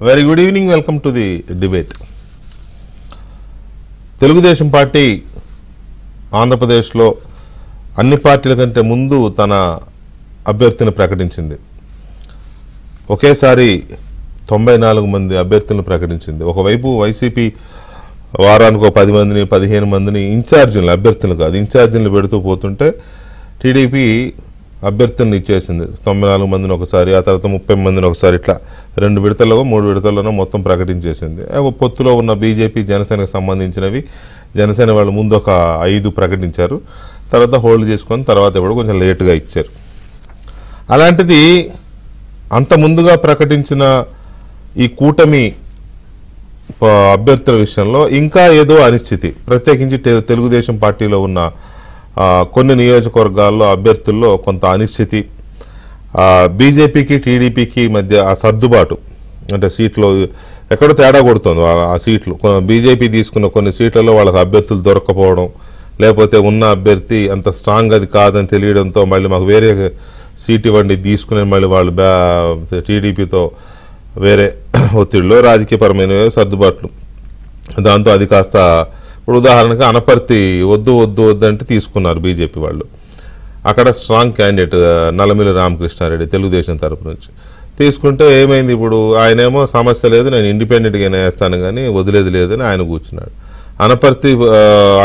Very good evening. Welcome to the debate. Telugu Desam party ఆంధ్రప్రదేశ్లో అన్ని పార్టీల కంటే ముందు తన అభ్యర్థిని ప్రకటించింది. ఒకేసారి 94 మంది అభ్యర్థులను ప్రకటించింది. ఒకవైపు వైసీపీ వారానికి 10 మందిని 15 మందిని ఇన్ఛార్జీలు అభ్యర్థులు కాదు ఇన్ఛార్జీలు పెడుతూ పోతుంటే టీడీపీ అభ్యర్థులను ఇచ్చేసింది. 94 మందిని ఒకసారి, ఆ తర్వాత 30 మందిని ఒకసారి, ఇట్లా 2 విడతల్లో 3 విడతల్లోనో మొత్తం ప్రకటించేసింది. పొత్తులో ఉన్న బీజేపీ జనసేనకు సంబంధించినవి జనసేన వాళ్ళు ముందు ఒక 5 ప్రకటించారు, తర్వాత హోల్డ్ చేసుకొని తర్వాత కూడా కొంచెం లేటుగా ఇచ్చారు. అలాంటిది అంత ముందుగా ప్రకటించిన ఈ కూటమి అభ్యర్థుల విషయంలో ఇంకా ఏదో అనిశ్చితి, ప్రత్యేకించి తెలుగుదేశం పార్టీలో ఉన్న కొన్ని నియోజకవర్గాల్లో అభ్యర్థుల్లో కొంత అనిశ్చితి, బీజేపీకి టీడీపీకి మధ్య ఆ సర్దుబాటు, అంటే సీట్లు ఎక్కడో తేడా కొడుతుంది. ఆ సీట్లు బీజేపీ తీసుకున్న కొన్ని సీట్లలో వాళ్ళకి అభ్యర్థులు దొరకపోవడం, లేకపోతే ఉన్న అభ్యర్థి అంత స్ట్రాంగ్ అది కాదని తెలియడంతో మళ్ళీ మాకు వేరే సీట్ ఇవ్వండి తీసుకునే మళ్ళీ వాళ్ళు టీడీపీతో వేరే ఒత్తిడిలో రాజకీయపరమైన సర్దుబాట్లు, దాంతో అది కాస్త ఇప్పుడు ఉదాహరణకు అనపర్తి వద్దు అంటే తీసుకున్నారు బీజేపీ వాళ్ళు. అక్కడ స్ట్రాంగ్ క్యాండిడేట్ నల్లమిల్లి రామకృష్ణారెడ్డి తెలుగుదేశం తరపు నుంచి తీసుకుంటే ఏమైంది, ఇప్పుడు ఆయనేమో సమస్య లేదు నేను ఇండిపెండెంట్గానే వేస్తాను కానీ వదిలేది లేదని ఆయన కూర్చున్నాడు.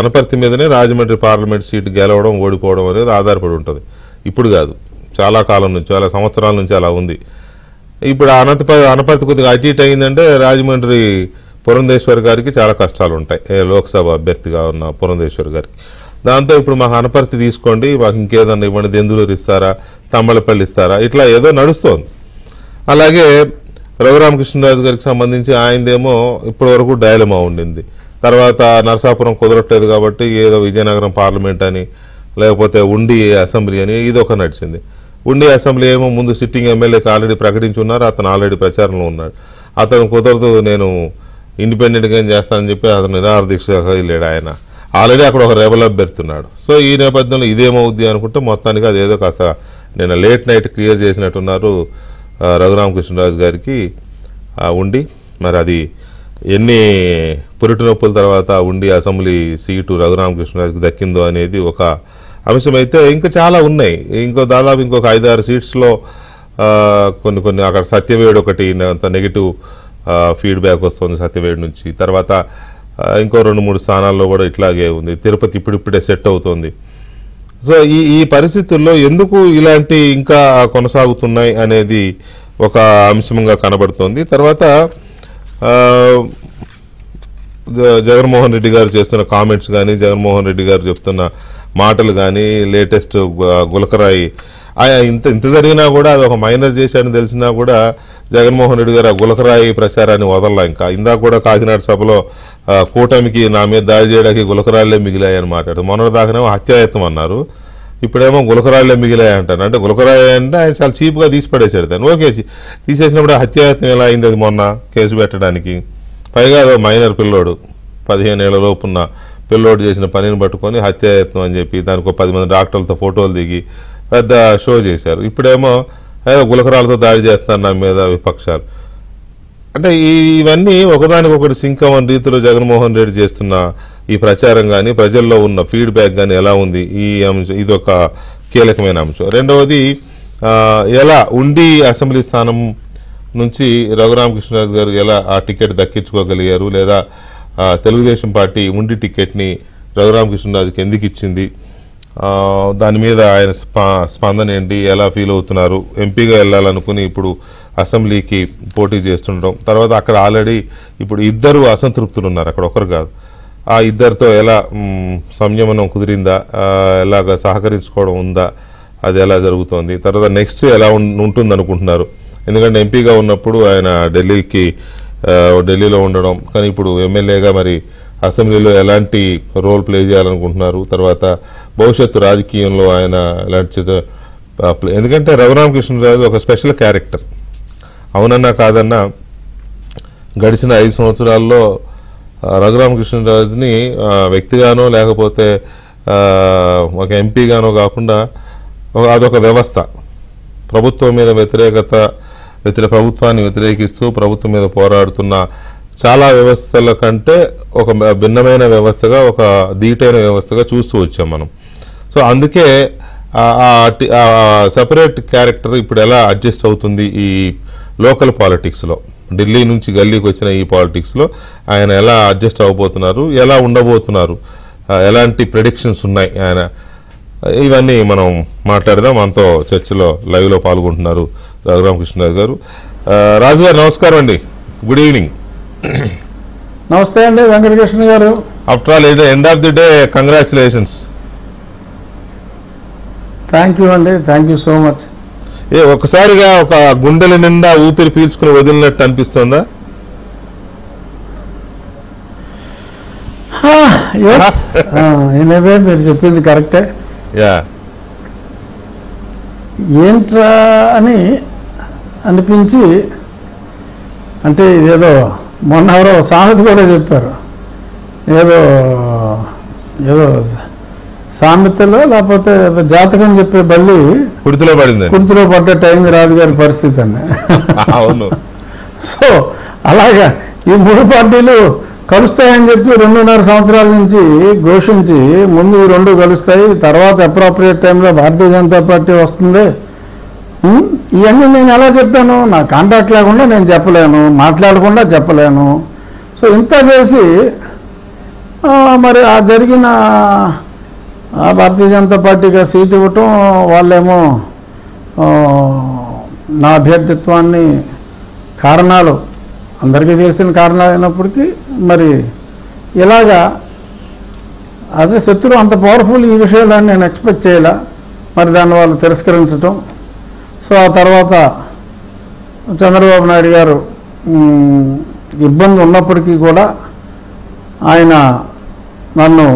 అనపర్తి మీదనే రాజమండ్రి పార్లమెంట్ సీటు గెలవడం ఓడిపోవడం అనేది ఆధారపడి ఉంటుంది. ఇప్పుడు కాదు, చాలా కాలం నుంచి, చాలా సంవత్సరాల నుంచి అలా ఉంది. ఇప్పుడు అనపర్తి కొద్దిగా అటు ఇటు అయిందంటే రాజమండ్రి పురంధేశ్వర్ గారికి చాలా కష్టాలు ఉంటాయి, లోక్సభ అభ్యర్థిగా ఉన్న పురంధేశ్వర్ గారికి. దాంతో ఇప్పుడు మాకు అనపర్తి తీసుకోండి, మాకు ఇంకేదన్నా ఇవ్వండి, దెందులూరు ఇస్తారా, తమ్మలపల్లి ఇస్తారా, ఇట్లా ఏదో నడుస్తోంది. అలాగే రఘురామకృష్ణరాజు గారికి సంబంధించి ఆయనదేమో ఇప్పటివరకు డైలమా ఉండింది. తర్వాత నరసాపురం కుదరట్లేదు కాబట్టి ఏదో విజయనగరం పార్లమెంట్ అని, లేకపోతే ఉండి అసెంబ్లీ అని ఇదొక నడిచింది. ఉండి అసెంబ్లీ ఏమో ముందు సిట్టింగ్ ఎమ్మెల్యేకి ఆల్రెడీ ప్రకటించి ఉన్నారు, అతను ఆల్రెడీ ప్రచారంలో ఉన్నాడు. అతను కుదరదు నేను ఇండిపెండెంట్గా చేస్తానని చెప్పి అతను నిరాహార దీక్ష వెళ్ళాడు. ఆయన ఆల్రెడీ అక్కడ ఒక రెబల్ అభ్యర్థున్నాడు. సో ఈ నేపథ్యంలో ఇదేమవుద్ది అనుకుంటే మొత్తానికి అదేదో కాస్త నేను లేట్ నైట్ క్లియర్ చేసినట్టున్నారు రఘురామకృష్ణరాజు గారికి ఉండి. మరి అది ఎన్ని పురిటి నొప్పుల తర్వాత ఉండి అసెంబ్లీ సీటు రఘురామకృష్ణరాజుకి దక్కిందో అనేది ఒక అంశం. అయితే ఇంకా చాలా ఉన్నాయి, దాదాపు ఇంకొక 5-6 సీట్స్లో కొన్ని అక్కడ సత్యవేడు ఒకటి అంత నెగిటివ్ ఫీడ్బ్యాక్ వస్తుంది సత్యవేడు నుంచి. తర్వాత ఇంకో 2-3 స్థానాల్లో కూడా ఇట్లాగే ఉంది. తిరుపతి ఇప్పుడిప్పుడే సెట్ అవుతుంది. సో ఈ పరిస్థితుల్లో ఎందుకు ఇలాంటి ఇంకా కొనసాగుతున్నాయి అనేది ఒక అంశంగా కనబడుతోంది. తర్వాత జగన్మోహన్ రెడ్డి గారు చేస్తున్న కామెంట్స్ కానీ, జగన్మోహన్ రెడ్డి గారు చెప్తున్న మాటలు కానీ, లేటెస్ట్ గులకరాయి ఇంత జరిగినా కూడా అది ఒక మైనర్ చేశాడని తెలిసినా కూడా జగన్మోహన్ రెడ్డి గారు ఆ గులకరాయి ప్రచారాన్ని వదలలా. ఇందాక కూడా కాకినాడ సభలో కూటమికి నా మీద దాడి చేయడానికి గులకరాళ్లే మిగిలాయని మాట్లాడారు. మొన్నటిదాకానేమో హత్యాయత్నం అన్నారు, ఇప్పుడేమో గులకరాళ్లే మిగిలాయి అంటారు. అంటే గులకరాయి అంటే ఆయన చాలా చీప్గా తీసి పడేశాడు దాన్ని. ఓకే, తీసేసినప్పుడు హత్యాయత్నం ఎలా అయింది, అది మొన్న కేసు పెట్టడానికి. పైగా అదో మైనర్ పిల్లోడు, 15 ఏళ్ల లోపున్న పిల్లోడు చేసిన పనిని పట్టుకొని హత్యాయత్నం అని చెప్పి దానికి 10 మంది డాక్టర్లతో ఫోటోలు దిగి పెద్ద షో చేశారు. ఇప్పుడేమో ఏదో గులకరాలతో దాడి చేస్తున్నారు నా మీద విపక్షాలు. అంటే ఇవన్నీ ఒకదానికొకటి సింక్ అవ్వని రీతిలో జగన్మోహన్ రెడ్డి చేస్తున్న ఈ ప్రచారం కానీ, ప్రజల్లో ఉన్న ఫీడ్బ్యాక్ కానీ ఎలా ఉంది, ఈ అంశం ఇదొక కీలకమైన అంశం. రెండవది, ఎలా ఉండి అసెంబ్లీ స్థానం నుంచి రఘురామకృష్ణరాజు గారు ఎలా ఆ టికెట్ దక్కించుకోగలిగారు, లేదా తెలుగుదేశం పార్టీ ఉండి టికెట్ని రఘురామకృష్ణరాజుకి ఎందుకు ఇచ్చింది, దాని మీద ఆయన స్పందన ఏంటి, ఎలా ఫీల్ అవుతున్నారు, ఎంపీగా వెళ్ళాలనుకుని ఇప్పుడు అసెంబ్లీకి పోటీ చేస్తుండడం. తర్వాత అక్కడ ఆల్రెడీ ఇప్పుడు 2 అసంతృప్తులు ఉన్నారు, అక్కడ ఒకరు కాదు. ఆ 2తో ఎలా సంయమనం కుదిరిందా, ఎలాగ సహకరించుకోవడం ఉందా, అది ఎలా జరుగుతోంది. తర్వాత నెక్స్ట్ ఎలా ఉంటుంది అనుకుంటున్నారు. ఎందుకంటే ఎంపీగా ఉన్నప్పుడు ఆయన ఢిల్లీలో ఉండడం, కానీ ఇప్పుడు ఎమ్మెల్యేగా మరి అసెంబ్లీలో ఎలాంటి రోల్ ప్లే చేయాలనుకుంటున్నారు. తర్వాత భవిష్యత్తు రాజకీయంలో ఆయన ఎలాంటి ఎందుకంటే రఘురామకృష్ణరాజు ఒక స్పెషల్ క్యారెక్టర్. అవునన్నా కాదన్నా గడిచిన 5 సంవత్సరాల్లో రఘురామకృష్ణరాజుని వ్యక్తిగానో లేకపోతే ఒక ఎంపీగానో కాకుండా అదొక వ్యవస్థ, ప్రభుత్వం మీద వ్యతిరేకత ప్రభుత్వాన్ని వ్యతిరేకిస్తూ ప్రభుత్వం మీద పోరాడుతున్న చాలా వ్యవస్థల కంటే ఒక భిన్నమైన వ్యవస్థగా, ఒక ధీటైన వ్యవస్థగా చూస్తూ వచ్చాం మనం. సో అందుకే సెపరేట్ క్యారెక్టర్ ఇప్పుడు ఎలా అడ్జస్ట్ అవుతుంది ఈ లోకల్ పాలిటిక్స్లో, ఢిల్లీ నుంచి గల్లీకి వచ్చిన ఈ పాలిటిక్స్లో ఆయన ఎలా అడ్జస్ట్ అవ్వబోతున్నారు, ఎలా ఉండబోతున్నారు, ఎలాంటి ప్రెడిక్షన్స్ ఉన్నాయి ఆయన, ఇవన్నీ మనం మాట్లాడదాం. మనతో చర్చలో లైవ్లో పాల్గొంటున్నారు రఘురామకృష్ణరాజు గారు. రాజు గారు నమస్కారం అండి, గుడ్ ఈవినింగ్. నమస్తే అండి వెంకటకృష్ణ గారు. After all end of the day congratulations. Thank you అండి, థ్యాంక్ యూ సో మచ్. ఒకసారిగా ఒక గుండెల నిండా ఊపిరి పీల్చుకుని వదిలినట్టు అనిపిస్తుందా? ఎనీవే మీరు చెప్పింది కరెక్టే. ఏంట్రా అని అనిపించి, అంటే ఇదేదో మొన్న ఎవరో సామెత కూడా చెప్పారు, ఏదో ఏదో సామెతలో లేకపోతే జాతకం చెప్పే బల్లి కుర్తిలో పడ్డట్టు అయింది రాజుగారి పరిస్థితి అని. అవును. సో అలాగా ఈ మూడు పార్టీలు కలుస్తాయని చెప్పి 2.5 సంవత్సరాల నుంచి ఘోషించి, ముందు ఈ రెండు కలుస్తాయి, తర్వాత అప్రాప్రియేట్ టైంలో భారతీయ జనతా పార్టీ వస్తుంది, ఇవన్నీ నేను ఎలా చెప్పాను? నా కాంటాక్ట్ లేకుండా నేను చెప్పలేను, మాట్లాడకుండా చెప్పలేను. సో ఇంత చేసి మరి ఆ జరిగిన భారతీయ జనతా పార్టీకి సీట్ ఇవ్వటం, వాళ్ళేమో నా అభ్యర్థిత్వాన్ని కారణాలు అందరికీ తెలిసిన కారణాలు అయినప్పటికీ మరి ఇలాగా అదే శత్రువు అంత పవర్ఫుల్ ఈ విషయాలని నేను ఎక్స్పెక్ట్ చేయలే. మరి దాన్ని వాళ్ళు తిరస్కరించటం. సో ఆ తర్వాత చంద్రబాబు నాయుడు గారు ఇబ్బంది ఉన్నప్పటికీ కూడా ఆయన నన్ను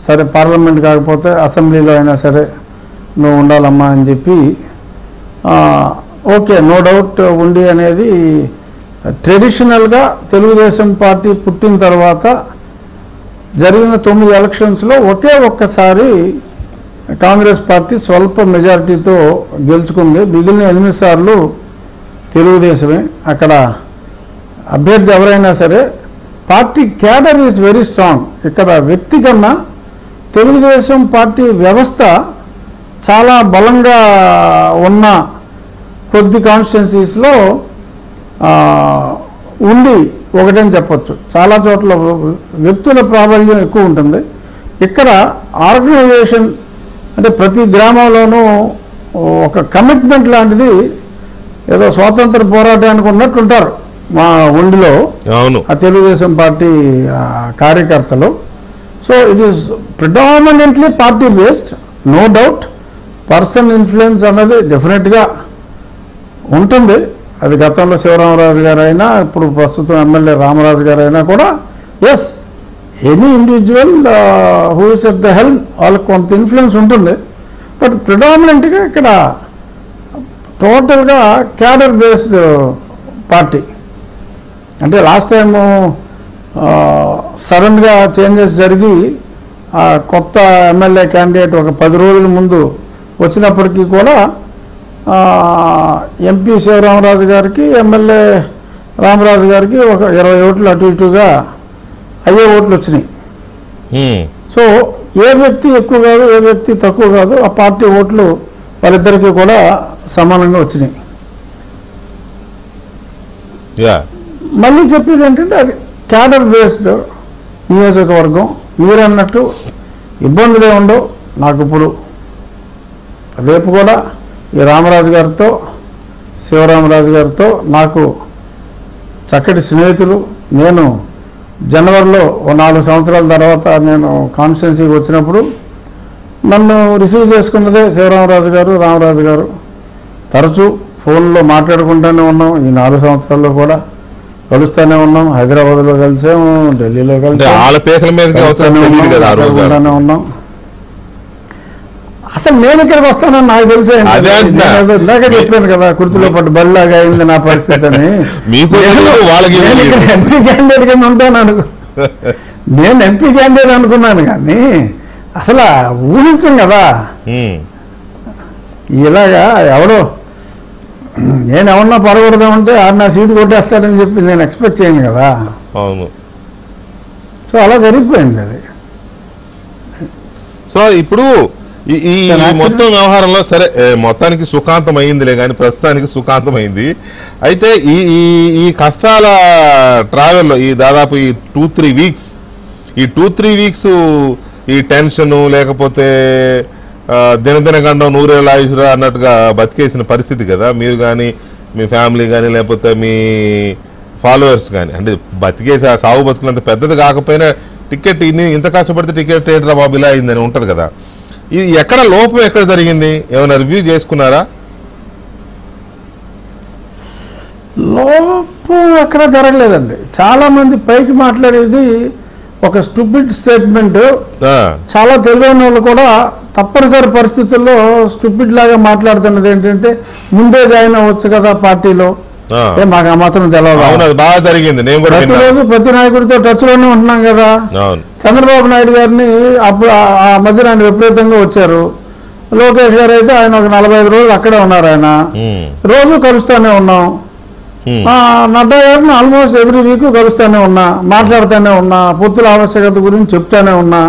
సరే పార్లమెంట్ కాకపోతే అసెంబ్లీలో అయినా సరే నువ్వు ఉండాలమ్మా అని చెప్పి, ఓకే నో డౌట్ ఉండి అనేది ట్రెడిషనల్గా తెలుగుదేశం పార్టీ పుట్టిన తర్వాత జరిగిన 9 ఎలక్షన్స్లో ఒక్కసారి కాంగ్రెస్ పార్టీ స్వల్ప మెజారిటీతో గెలుచుకుంది. మిగిలిన 8 సార్లు తెలుగుదేశమే. అక్కడ అభ్యర్థి ఎవరైనా సరే party cadre is very strong. ఇక్కడ వ్యక్తి కన్నా తెలుగుదేశం పార్టీ వ్యవస్థ చాలా బలంగా ఉన్న కొద్ది కాన్స్టిట్యున్సీస్లో ఉండి ఒకటని చెప్పచ్చు. చాలా చోట్ల వ్యక్తుల ప్రాబల్యం ఎక్కువ ఉంటుంది. ఇక్కడ ఆర్గనైజేషన్ అంటే ప్రతి గ్రామంలోనూ ఒక కమిట్మెంట్ లాంటిది, ఏదో స్వాతంత్ర పోరాటానికి ఉన్నట్టుంటారు మా ఉండిలో ఆ తెలుగుదేశం పార్టీ కార్యకర్తలు. So it is predominantly party based, no doubt. Person influence అన్నది డెఫినెట్గా ఉంటుంది. అది గతంలో శివరామరాజు గారు అయినా, ఇప్పుడు ప్రస్తుతం ఎమ్మెల్యే రామరాజు గారు అయినా కూడా, as any individual who is at the helm వాళ్ళకి కొంత ఇన్ఫ్లుయెన్స్ ఉంటుంది. బట్ ప్రిడామినెంట్గా ఇక్కడ టోటల్గా క్యాడర్ బేస్డ్ పార్టీ. అంటే లాస్ట్ టైము సడన్గా చేంజెస్ జరిగి కొత్త ఎమ్మెల్యే క్యాండిడేట్ ఒక 10 రోజుల ముందు వచ్చినప్పటికీ కూడా ఎంపీ శివరామరాజు గారికి, ఎమ్మెల్యే రామరాజు గారికి ఒక 20 ఓట్లు అటు ఇటుగా అయ్యే ఓట్లు వచ్చినాయి. సో ఏ వ్యక్తి ఎక్కువ కాదు, ఏ వ్యక్తి తక్కువ కాదు, ఆ పార్టీ ఓట్లు వాళ్ళిద్దరికీ కూడా సమానంగా వచ్చినాయి. మళ్ళీ చెప్పేది ఏంటంటే అది క్యాడర్ బేస్డ్ నియోజకవర్గం. మీరన్నట్టు ఇబ్బందులే ఉండవు. నాకు ఇప్పుడు రేపు కూడా ఈ రామరాజు గారితో, శివరామరాజు గారితో నాకు చక్కటి స్నేహితులు. నేను జనవరిలో 4 సంవత్సరాల తర్వాత నేను కాన్స్టిట్యున్సీకి వచ్చినప్పుడు నన్ను రిసీవ్ చేసుకున్నదే శివరామరాజు గారు, రామరాజు గారు. తరచూ ఫోన్లో మాట్లాడుకుంటూనే ఉన్నాం. ఈ 4 సంవత్సరాల్లో కూడా కలుస్తూనే ఉన్నాం. హైదరాబాద్లో కలిసాము, ఢిల్లీలో కలిసాము, ఉన్నాం. అసలు నేను ఇక్కడికి వస్తానని నాకు తెలిసే, ఇందాక చెప్పాను కదా, కుర్తిలో పట్టు బళ్ళలాగా అయింది నా పరిస్థితి అని. ఎంపీ క్యాండిడేట్ కింద ఉంటాను నేను ఎంపీ క్యాండిడేట్ అనుకున్నాను, కానీ అసలు ఊహించం కదా. ఇలాగా ఎవడో నేను ఏమన్నా పడకూడదామంటే ఆడు నా సీటు కొట్టేస్తాడని చెప్పి నేను ఎక్స్పెక్ట్ చేయను కదా. అవును. సో అలా జరిగిపోయింది అది. సో ఇప్పుడు ఈ మొత్తం వ్యవహారంలో సరే మొత్తానికి సుఖాంతం అయిందిలే కానీ ప్రస్తుతానికి సుఖాంతం అయింది. అయితే ఈ కష్టాల ట్రావెల్లో ఈ దాదాపు ఈ 2-3 వీక్స్ ఈ టెన్షను లేకపోతే దినదినగండం నూరేళ్ళ ఆయుషురా అన్నట్టుగా బతికేసిన పరిస్థితి కదా మీరు కానీ మీ ఫ్యామిలీ కానీ లేకపోతే మీ ఫాలోవర్స్ కానీ. అంటే బతికేసి ఆ సాగు బతుకులంత పెద్దది కాకపోయినా టికెట్ ఇంత కష్టపడితే టికెట్ ఏంట్రా బాబు ఇలా అయిందని ఉంటుంది కదా. ఇది ఎక్కడ లోపం ఎక్కడ జరిగింది ఏమైనా రివ్యూ చేసుకున్నారా? లోపం ఎక్కడ జరగలేదండి. చాలా మంది పైకి మాట్లాడేది ఒక స్టూపిడ్ స్టేట్మెంట్. చాలా తెలివైన వాళ్ళు కూడా తప్పనిసరి పరిస్థితుల్లో స్టూపిడ్ లాగా మాట్లాడుతున్నది ఏంటంటే ముందే జాయిన్ అవ్వచ్చు కదా పార్టీలో. మాకు ఆ మాత్రం తెలియదు. బాగా జరిగింది. ప్రతిరోజు ప్రతి నాయకుడితో టచ్ లోనే ఉంటున్నాం కదా. చంద్రబాబు నాయుడు గారిని అప్పుడు ఆ మధ్యన ఆయన విపరీతంగా వచ్చారు. లోకేష్ గారు అయితే ఆయన ఒక 45 రోజులు అక్కడే ఉన్నారు. ఆయన రోజు కలుస్తూనే ఉన్నాం. నడ్డా గారిని ఆల్మోస్ట్ ఎవ్రీ వీక్ కలుస్తూనే ఉన్నా, మాట్లాడుతూనే ఉన్నా, పొత్తుల ఆవశ్యకత గురించి చెప్తూనే ఉన్నా.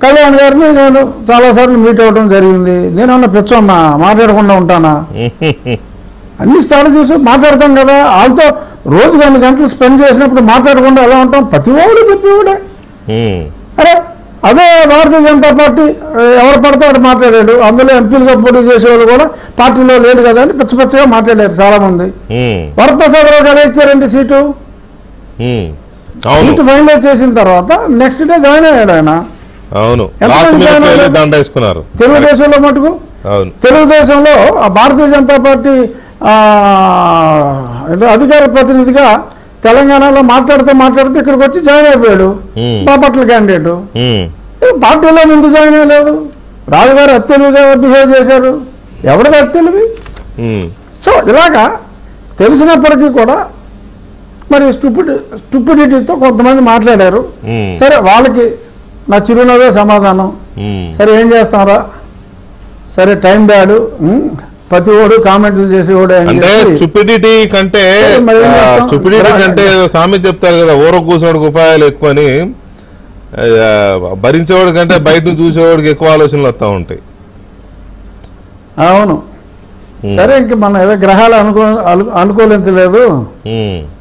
కళ్యాణ్ గారిని నేను చాలాసార్లు మీట్ అవ్వడం జరిగింది. నేనన్నా పిచ్చన్నా మాట్లాడకుండా ఉంటానా? అన్ని స్ట్రాటజీస్ మాట్లాడతాం కదా. వాళ్ళతో రోజుకి 2 గంటలు స్పెండ్ చేసినప్పుడు మాట్లాడకుండా ఎలా ఉంటాం? ప్రతి ఒక్కడు చెప్పేవాడే. అరే అదే భారతీయ జనతా పార్టీ ఎవరు పడతాడు మాట్లాడాడు. అందులో ఎంపీలుగా పోటీ చేసేవాళ్ళు కూడా పార్టీలో లేదు కదా అని పిచ్చగా మాట్లాడారు చాలా మంది. వరప్రసాదరావు కదా ఇచ్చారండి సీటు ఫైనల్ చేసిన తర్వాత నెక్స్ట్ డే జాయిన్ అయ్యాడు ఆయన. తెలుగుదేశంలో మటుకు తెలుగుదేశంలో భారతీయ జనతా పార్టీ అధికార ప్రతినిధిగా తెలంగాణలో మాట్లాడుతూ ఇక్కడికి వచ్చి జాయిన్ అయిపోయాడు. బాపట్ల క్యాండిడేట్ పార్టీలో ముందు జాయిన్ అయ్యలేదు. రాజుగారు అత్యలుగా బిహేవ్ చేశారు. ఎవరిది అత్యలువి? సో ఇలాగా తెలిసినప్పటికీ కూడా మరి స్టూపిడిటీతో కొంతమంది మాట్లాడారు. సరే వాళ్ళకి నా చిరునవ్వే సమాధానం. సరే ఏం చేస్తారా? సరే టైం బ్యాడు, ప్రతి ఓడు కామెంట్లు చేసేవాడు. అంటే స్టూపిడిటీ కంటే సామెత చెప్తారు కదా, ఊర కూర్చున్నోడికి ఉపాయాలు ఎక్కువ అని. భరించేవాడి కంటే బయట నుంచి చూసేవాడికి ఎక్కువ ఆలోచనలు వస్తూ ఉంటాయి. అవును. సరే ఇంక మనం ఏదో గ్రహాలు అనుకూలించలేదు.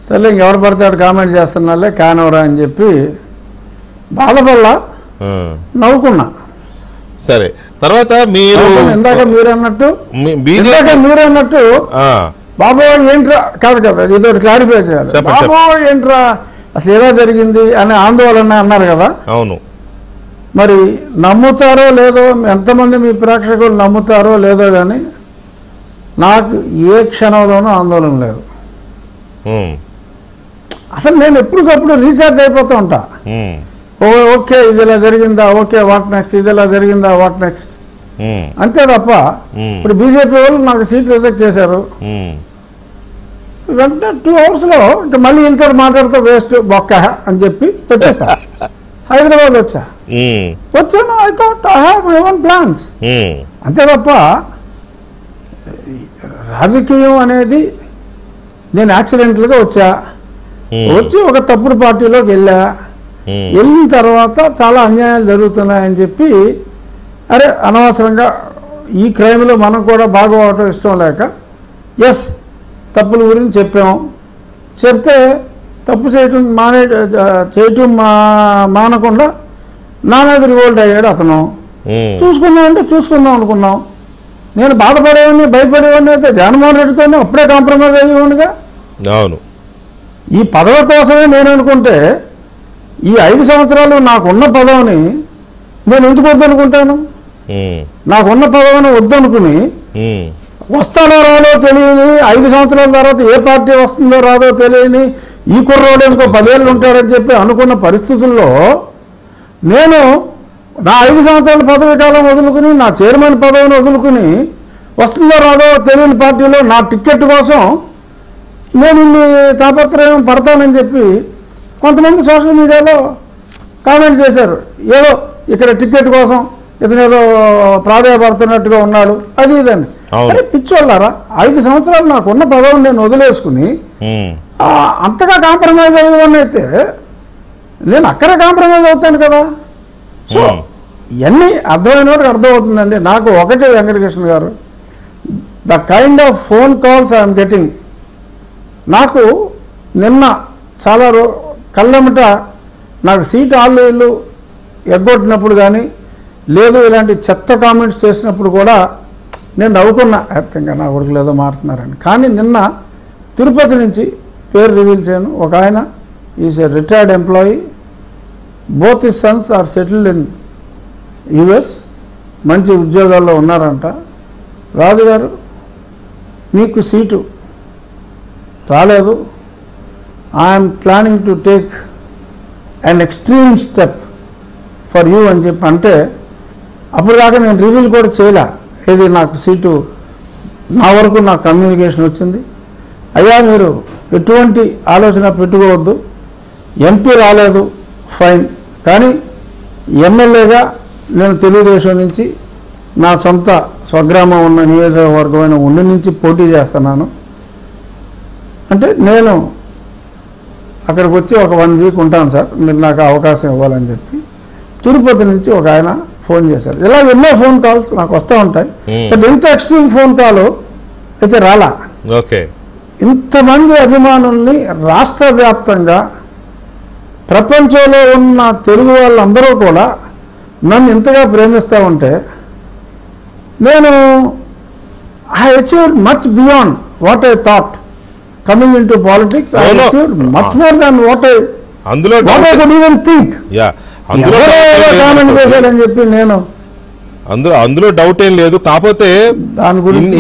సరే ఇంకెవరు పడతాడు కామెంట్ చేస్తున్నాలే కానవరా అని చెప్పి బాధపడలా, నవ్వుకున్నా. సరే తర్వాత ఇందాక మీరన్నట్టు బాబో ఏంట్రా కాదు కదా, ఇదో క్లారిఫై చేయాలి. బాబో ఏంట్రా అసలు ఎలా జరిగింది అనే ఆందోళన అన్నారు కదా. అవును. మరి నమ్ముతారో లేదో, ఎంతమంది మీ ప్రేక్షకులు నమ్ముతారో లేదో కానీ నాకు ఏ క్షణంలోనూ ఆందోళన లేదు. అసలు నేను ఎప్పటికప్పుడు రీఛార్జ్ అయిపోతూ ఉంటా. ఓకే ఇది ఇలా జరిగిందా, ఓకే వాట్ నెక్స్ట్, ఇది ఇలా జరిగిందా, వాట్ నెక్స్ట్, అంతే తప్ప. ఇప్పుడు బీజేపీ వాళ్ళు నాకు సీట్ రిజెక్ట్ చేశారు. వెంటనే 2 hours ఇంకా మళ్ళీ వీళ్ళతో మాట్లాడితే వేస్ట్ బొక్క అని చెప్పి పెట్టేసా. హైదరాబాద్ వచ్చాను. I thought I have my own plans, అంతే తప్ప రాజకీయం అనేది నేను యాక్సిడెంటల్గా వచ్చి ఒక తప్పుడు పార్టీలోకి వెళ్ళిన తర్వాత చాలా అన్యాయాలు జరుగుతున్నాయని చెప్పి అరే అనవసరంగా ఈ క్రైమ్లో మనం కూడా భాగవటం ఇష్టం లేక తప్పుల గురించి చెప్తే తప్పు చేయటం మానకుండా నా మీద రివోల్ట్ అయ్యాడు అతను. చూసుకుందాం అనుకున్నాం. నేను బాధపడేవాడిని, భయపడేవాడిని అయితే జగన్మోహన్ రెడ్డితోనే అప్పుడే కాంప్రమైజ్ అయ్యేవాడిగా. అవును. ఈ పదవి కోసమే నేను అనుకుంటే ఈ 5 సంవత్సరాలు నాకున్న పదవిని నేను ఎందుకు వద్దనుకుంటాను? నాకున్న పదవిని వద్దనుకుని వస్తాడో రాదో తెలియని, 5 సంవత్సరాల తర్వాత ఏ పార్టీ వస్తుందో రాదో తెలియని ఈ కుర్రోడు ఇంకో 10 ఏళ్ళు ఉంటాడని చెప్పి అనుకున్న పరిస్థితుల్లో నేను నా 5 సంవత్సరాల పదవి కాలం వదులుకుని, నా చైర్మన్ పదవిని వదులుకుని వస్తుందో రాదో తెలియని పార్టీలో నా టికెట్ కోసం నేను ఇన్ని తాపత్రయం పడతానని చెప్పి కొంతమంది సోషల్ మీడియాలో కామెంట్ చేశారు. ఏదో ఇక్కడ టికెట్ కోసం ఇతనేదో ప్రాధాయపడుతున్నట్టుగా ఉన్నాడు, అది ఇదని. అరే పిచ్చోళ్ళారా, 5 సంవత్సరాలు నాకున్న పదవిని నేను వదిలేసుకుని అంతగా కాంప్రమైజ్ అయ్యేవాడిని అయితే నేను అక్కడే కాంప్రమైజ్ అవుతాను కదా. సో ఇవన్నీ అర్థమైన వాడికి అర్థమవుతుందండి. నాకు ఒకటే వెంకటకృష్ణ గారు, the kind of phone calls I'm getting, నాకు నిన్న చాలా కళ్ళమిట నాకు సీట్ ఆళ్ళు ఇల్లు ఎగ్గొట్టినప్పుడు కానీ లేదు ఇలాంటి చెత్త కామెంట్స్ చేసినప్పుడు కూడా నేను నవ్వుకున్నా, ఇంకా నా కొడుకులు ఏదో మారుతున్నారని. కానీ నిన్న తిరుపతి నుంచి పేరు రివీల్ చేయను, ఒక ఆయన is a retired employee, both his sons are settled in US, మంచి ఉద్యోగాల్లో ఉన్నారంట. రాజుగారు మీకు సీటు రాలేదు, I'm planning to take an extreme step for you అని చెప్పి అంటే అప్పుడు దాకా నేను రివీల్ కూడా చేయలే, ఇది నాకు సీటు నా వరకు నాకు కమ్యూనికేషన్ వచ్చింది. అయ్యా మీరు ఎటువంటి ఆలోచన పెట్టుకోవద్దు, ఎంపీ రాలేదు ఫైన్, కానీ ఎమ్మెల్యేగా నేను తెలుగుదేశం నుంచి నా సొంత స్వగ్రామం ఉన్న నియోజకవర్గమైన ఉండి నుంచి పోటీ చేస్తున్నాను అంటే నేను అక్కడికి వచ్చి ఒక 1 వీక్ ఉంటాను సార్, మీరు నాకు అవకాశం ఇవ్వాలని చెప్పి తిరుపతి నుంచి ఒక ఆయన ఫోన్ చేశారు. ఇలా ఎన్నో ఫోన్ కాల్స్ నాకు వస్తూ ఉంటాయి, బట్ ఇంత ఎక్స్ట్రీమ్ ఫోన్ కాల్ అయితే రాలా. ఇంతమంది అభిమానుల్ని రాష్ట్ర వ్యాప్తంగా ప్రపంచంలో ఉన్న తెలుగు వాళ్ళందరూ కూడా నన్ను ఇంతగా ప్రేమిస్తూ ఉంటే నేను I achieved much beyond what I thought coming in to politics. I achieved much more than what I could even think. Comment చేశాడని చెప్పి నేను అందులో డౌట్ ఏం లేదు. కాకపోతే దాని గురించి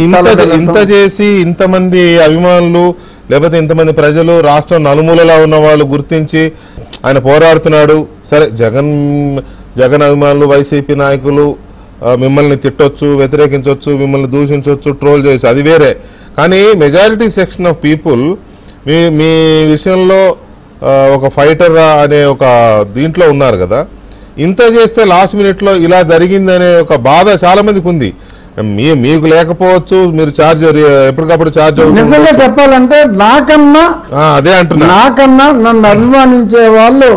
ఇంత చేసి ఇంతమంది అభిమానులు లేకపోతే ఇంతమంది ప్రజలు రాష్ట్రం నలుమూలలా ఉన్న వాళ్ళు గుర్తించి ఆయన పోరాడుతున్నాడు. సరే జగన్ అభిమానులు వైసీపీ నాయకులు మిమ్మల్ని తిట్టొచ్చు, వ్యతిరేకించవచ్చు, మిమ్మల్ని దూషించవచ్చు, ట్రోల్ చేయొచ్చు, అది వేరే. కానీ మెజారిటీ సెక్షన్ ఆఫ్ పీపుల్ మీ విషయంలో ఒక ఫైటర్ అనే ఒక దీంట్లో ఉన్నారు కదా. ఇంత చేస్తే లాస్ట్ మినిట్లో ఇలా జరిగిందనే ఒక బాధ చాలా మందికి ఉంది. మీకు లేకపోవచ్చు, మీరు ఛార్జ్ ఎప్పటికప్పుడు ఛార్జ్ నిజంగా చెప్పాలంటే అదే అంటున్నా, నాకన్నా నన్ను అభిమానించే వాళ్ళు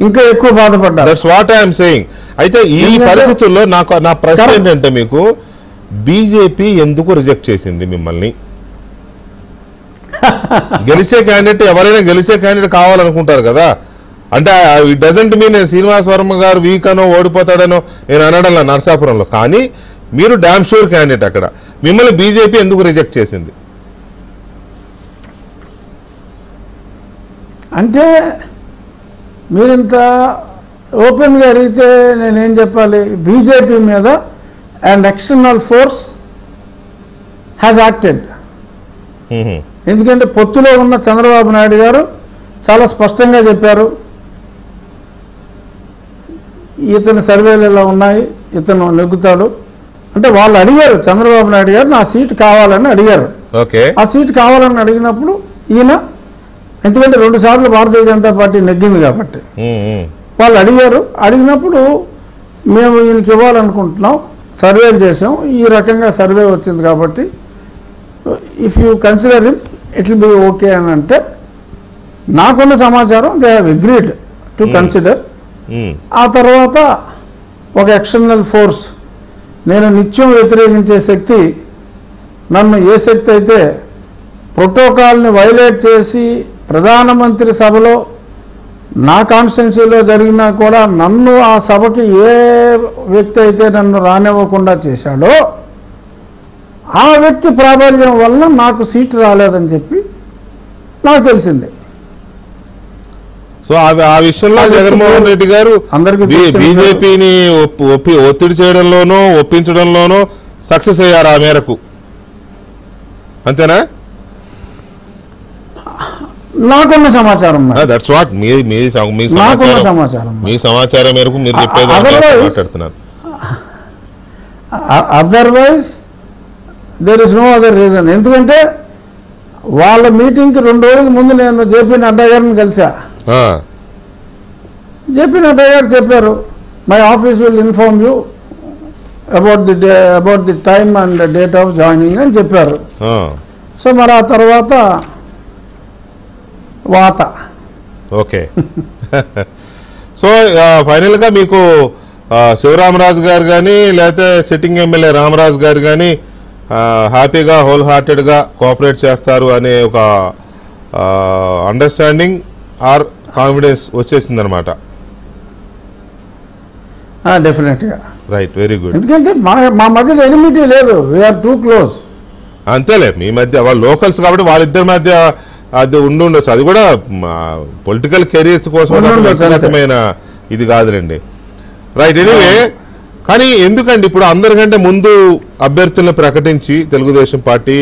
ఇంకా ఎక్కువ బాధపడ్డారు. That's what I'm saying. అయితే ఈ పరిస్థితుల్లో నా ప్రశ్న ఏంటంటే, మీకు బీజేపీ ఎందుకు రిజెక్ట్ చేసింది మిమ్మల్ని? గెలిచే క్యాండిడేట్ ఎవరైనా గెలిచే క్యాండిడేట్ కావాలనుకుంటారు కదా. అంటే it doesn't mean Srinivas Varma గారు వీక్ అనో ఓడిపోతాడనో నేను అనడంలో నర్సాపురంలో, కానీ మీరు డామ్ షూర్ క్యాండిడేట్. అక్కడ మిమ్మల్ని బీజేపీ ఎందుకు రిజెక్ట్ చేసింది? అంటే మీరింత ఓపెన్గా అడిగితే నేనేం చెప్పాలి? బీజేపీ మీద and external force has acted. ఎందుకంటే పొత్తులో ఉన్న చంద్రబాబు నాయుడు గారు చాలా స్పష్టంగా చెప్పారు, ఇతని సర్వేలు ఇలా ఉన్నాయి, ఇతను నెగ్గుతాడు అంటే. వాళ్ళు అడిగారు, చంద్రబాబు నాయుడు గారు నా సీటు కావాలని అడిగారు. ఆ సీటు కావాలని అడిగినప్పుడు ఈయన, ఎందుకంటే 2 సార్లు భారతీయ జనతా పార్టీ నెగ్గింది కాబట్టి వాళ్ళు అడిగారు. అడిగినప్పుడు మేము ఈయనకి ఇవ్వాలనుకుంటున్నాం, సర్వేలు చేసాం, ఈ రకంగా సర్వే వచ్చింది కాబట్టి if you consider him it will be okay అని అంటే, నాకున్న సమాచారం they have agreed to consider. ఆ తర్వాత ఒక ఎక్స్టర్నల్ ఫోర్స్, నేను నిత్యం వ్యతిరేకించే శక్తి, నన్ను ఏ శక్తి అయితే ప్రోటోకాల్ని వైలేట్ చేసి ప్రధానమంత్రి సభలో నా కాన్స్టిట్యున్సీలో జరిగినా కూడా నన్ను ఆ సభకి ఏ వ్యక్తి అయితే నన్ను రానివ్వకుండా చేశాడో ఆ వ్యక్తి ప్రాబల్యం వల్ల నాకు సీటు రాలేదని చెప్పి నాకు తెలిసింది. సో ఆ విషయంలో జగన్మోహన్ రెడ్డి గారు బీజేపీని ఒత్తిడి చేయడంలోనూ ఒప్పించడంలోనూ సక్సెస్ అయ్యారు ఆ మేరకు, అంతేనా? నాకున్న సమాచారం దట్స్ వాట్ మీ సమాచారం మేరకు మీరు చెప్పేది మాట్లాడుతున్నారు. Otherwise there is no other reason. ఎందుకంటే వాళ్ళ మీటింగ్కి 2 రోజుల ముందు నేను జేపీ నడ్డా గారిని కలిసా. జేపీ నడ్డా గారు చెప్పారు, my office will inform you about the time and date of joining అని చెప్పారు. సో మరి ఆ తర్వాత వాత. ఓకే. సో ఫైనల్గా మీకు శివరామరాజు గారు కానీ లేకపోతే సిట్టింగ్ ఎమ్మెల్యే రామరాజు గారు కానీ హ్యాపీగా హోల్ హార్టెడ్గా కోఆపరేట్ చేస్తారు అనే ఒక అండర్స్టాండింగ్ ఆర్ కాన్ఫిడెన్స్ వచ్చేసింది అనమాట. డెఫినెట్గా. Right, very good. ఎందుకంటే మా మధ్యలో ఎనిమిటీ లేదు, వీఆర్ టూ క్లోజ్. అంతేలే, మీ మధ్య వాళ్ళు లోకల్స్ కాబట్టి వాళ్ళిద్దరి మధ్య అది ఉండొచ్చు. అది కూడా పొలిటికల్ కెరీర్స్ కోసం వ్యక్తిగతమైన ఇది కాదులేండి. రైట్. ఎనీవే, కానీ ఎందుకండి ఇప్పుడు అందరికంటే ముందు అభ్యర్థులను ప్రకటించి తెలుగుదేశం పార్టీ